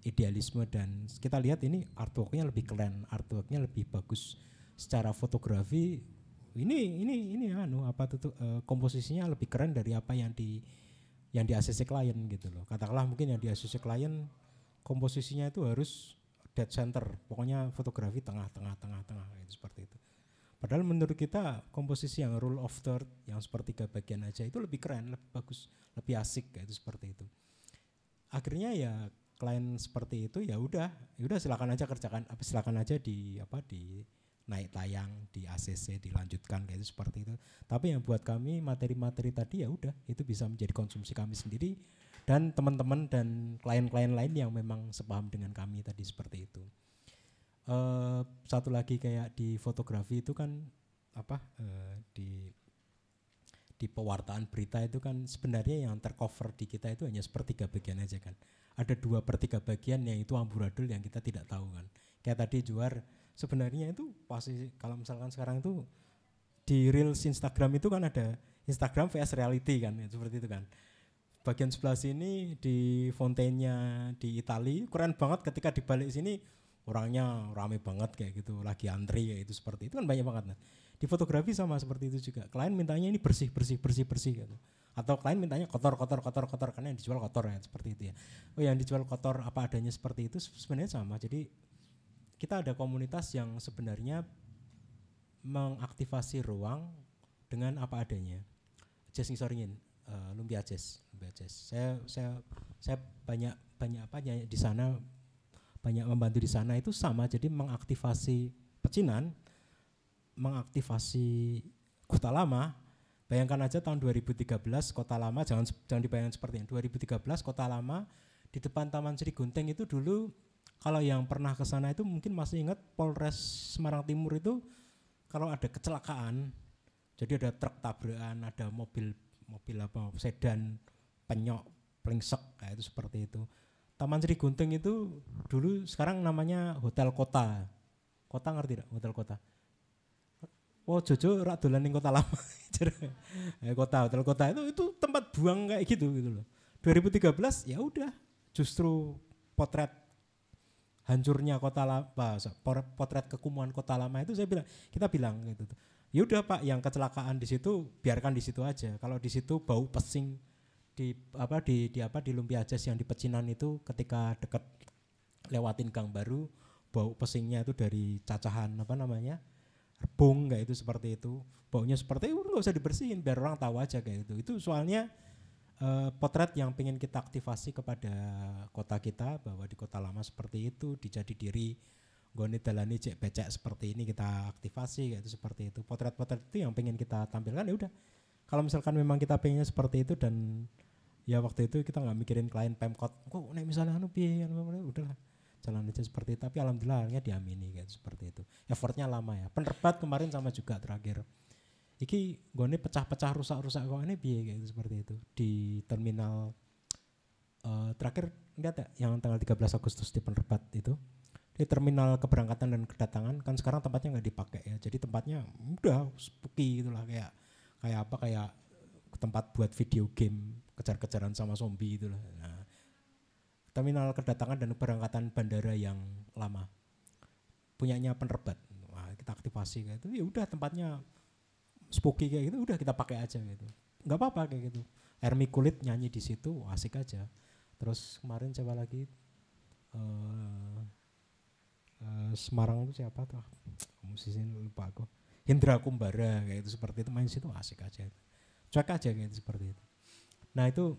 idealisme, dan kita lihat ini artworknya lebih keren, artworknya lebih bagus secara fotografi. Ini komposisinya lebih keren dari apa yang di ACC klien gitu loh. Katakanlah mungkin yang di ACC klien komposisinya itu harus dead center, pokoknya fotografi tengah itu, seperti itu. Padahal menurut kita komposisi yang rule of third, yang sepertiga bagian aja itu lebih keren, lebih bagus, lebih asik, kayak itu, seperti itu. Akhirnya ya klien seperti itu ya udah silakan aja kerjakan, silakan aja di naik tayang, di ACC, dilanjutkan, kayak itu, seperti itu. Tapi yang buat kami materi-materi tadi ya udah itu bisa menjadi konsumsi kami sendiri dan teman-teman dan klien-klien lain yang memang sepaham dengan kami tadi, seperti itu. Satu lagi kayak di fotografi itu kan di pewartaan berita itu kan sebenarnya yang tercover di kita itu hanya sepertiga bagian aja kan. Ada 2/3 bagian yang itu amburadul yang kita tidak tahu kan. Kayak tadi Juar, sebenarnya itu pasti kalau misalkan sekarang itu di Reels Instagram itu kan ada Instagram vs reality kan, ya, seperti itu kan. Bagian sebelah sini di fontainya di Itali keren banget, ketika dibalik sini orangnya rame banget kayak gitu, lagi antri kayak itu, seperti itu kan banyak banget. Nah, di fotografi sama seperti itu juga. Klien mintanya ini bersih gitu. Atau klien mintanya kotor karena yang dijual kotor ya, seperti itu ya. Oh, yang dijual kotor apa adanya, seperti itu sebenarnya sama. Jadi kita ada komunitas yang sebenarnya mengaktifasi ruang dengan apa adanya. Jazz ngisoringin, lumpia jazz. Saya banyak di sana, banyak membantu di sana, itu sama. Jadi mengaktifasi pecinan, mengaktifasi Kota Lama. Bayangkan aja tahun 2013 Kota Lama, jangan dibayangkan seperti ini. 2013 Kota Lama di depan Taman Sri Gunting itu dulu, kalau yang pernah ke sana itu mungkin masih ingat, Polres Semarang Timur itu kalau ada kecelakaan, jadi ada truk tabrakan, ada mobil sedan penyok plingsek, kayak itu, seperti itu. Taman Sri Gunting itu dulu, sekarang namanya Hotel Kota. Kota, ngerti tidak? Hotel Kota. Oh, Jojo rak dolan ning Kota Lama. Hotel Kota itu tempat buang kayak gitu loh. 2013 ya udah, justru potret hancurnya Kota Lama, potret kekumuhan Kota Lama itu kita bilang gitu. Ya udah Pak, yang kecelakaan di situ biarkan di situ aja. Kalau di situ bau pesing di lumpia jazz yang di pecinan itu, ketika dekat lewatin Gang Baru, bau pesingnya itu dari cacahan rebung kayak itu, seperti itu. Baunya seperti itu, nggak usah dibersihin biar orang tahu aja kayak itu. Itu soalnya potret yang pengen kita aktifasi kepada kota kita, bahwa di Kota Lama seperti itu, di Jati Diri gone dalane cek becek seperti ini kita aktifasi kayak itu, seperti itu. Potret-potret itu yang pengen kita tampilkan. Ya udah, kalau misalkan memang kita pengennya seperti itu, dan ya waktu itu kita nggak mikirin klien Pemkot, kok misalnya udahlah jalan aja seperti itu. Tapi alhamdulillahnya diamini kayak seperti itu. Effortnya lama ya. Penerbat kemarin sama juga terakhir. Iki gone pecah-pecah, rusak-rusak kok ini piye kayak gitu, seperti itu. Di terminal terakhir enggak yang tanggal 13 Agustus di Penerbat itu. Di terminal keberangkatan dan kedatangan kan sekarang tempatnya nggak dipakai ya. Jadi tempatnya udah spooky gitulah, kayak tempat buat video game kejar-kejaran sama zombie itulah. Nah, terminal kedatangan dan keberangkatan bandara yang lama punyanya Penerbat. Wah, kita aktifasi kayak itu. Ya udah, tempatnya spooky kayak gitu, udah kita pakai aja gitu. Nggak apa-apa kayak gitu. Ermi Kulit nyanyi di situ, asik aja. Terus kemarin coba lagi Semarang itu siapa tuh? Musisi lupa aku. Hendra Kumbara kayak itu, seperti itu, main situ asik aja. Cuek aja kayak itu, seperti itu. Nah itu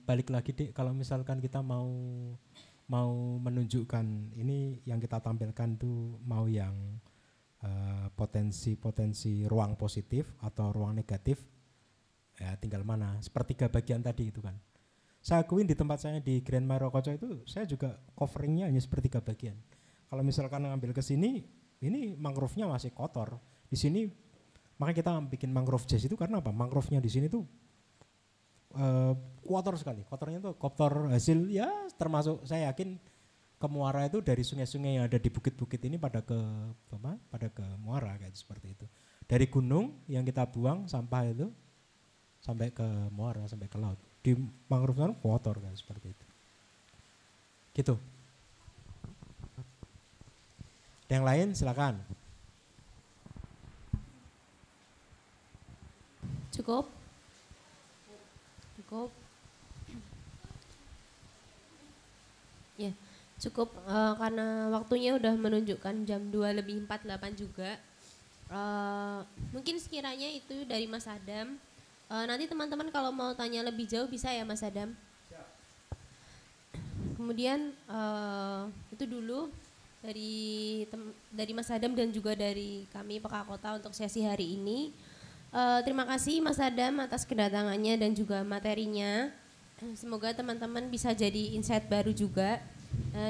balik lagi deh, kalau misalkan kita mau menunjukkan ini yang kita tampilkan tuh mau yang potensi ruang positif atau ruang negatif, ya tinggal mana, sepertiga bagian tadi itu kan. saya akuin di tempat saya di Grand Marokoco itu saya juga coveringnya hanya sepertiga bagian. Kalau misalkan ngambil ke sini, ini mangrove-nya masih kotor. Di sini makanya kita bikin mangrove jazz itu karena apa? Mangrove-nya di sini tuh kotor sekali. Kotornya tuh kotor hasil ya termasuk saya yakin ke muara itu dari sungai-sungai yang ada di bukit-bukit ini pada ke muara kayak seperti itu. Dari gunung yang kita buang sampah itu sampai ke muara, sampai ke laut. Di mangrove kan kotor kan seperti itu. Gitu. Yang lain silakan. Cukup? Cukup? Ya, cukup karena waktunya udah menunjukkan jam 2:48 juga. Mungkin sekiranya itu dari Mas Adam. Nanti teman-teman kalau mau tanya lebih jauh bisa ya Mas Adam. Kemudian itu dulu dari Mas Adam dan juga dari kami PK Kota untuk sesi hari ini. Terima kasih Mas Adam atas kedatangannya dan juga materinya. Semoga teman-teman bisa jadi insight baru juga.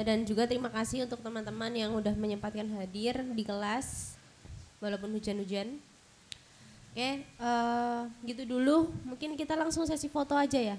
Dan juga terima kasih untuk teman-teman yang udah menyempatkan hadir di kelas walaupun hujan-hujan. Oke, gitu dulu. Mungkin kita langsung sesi foto aja ya.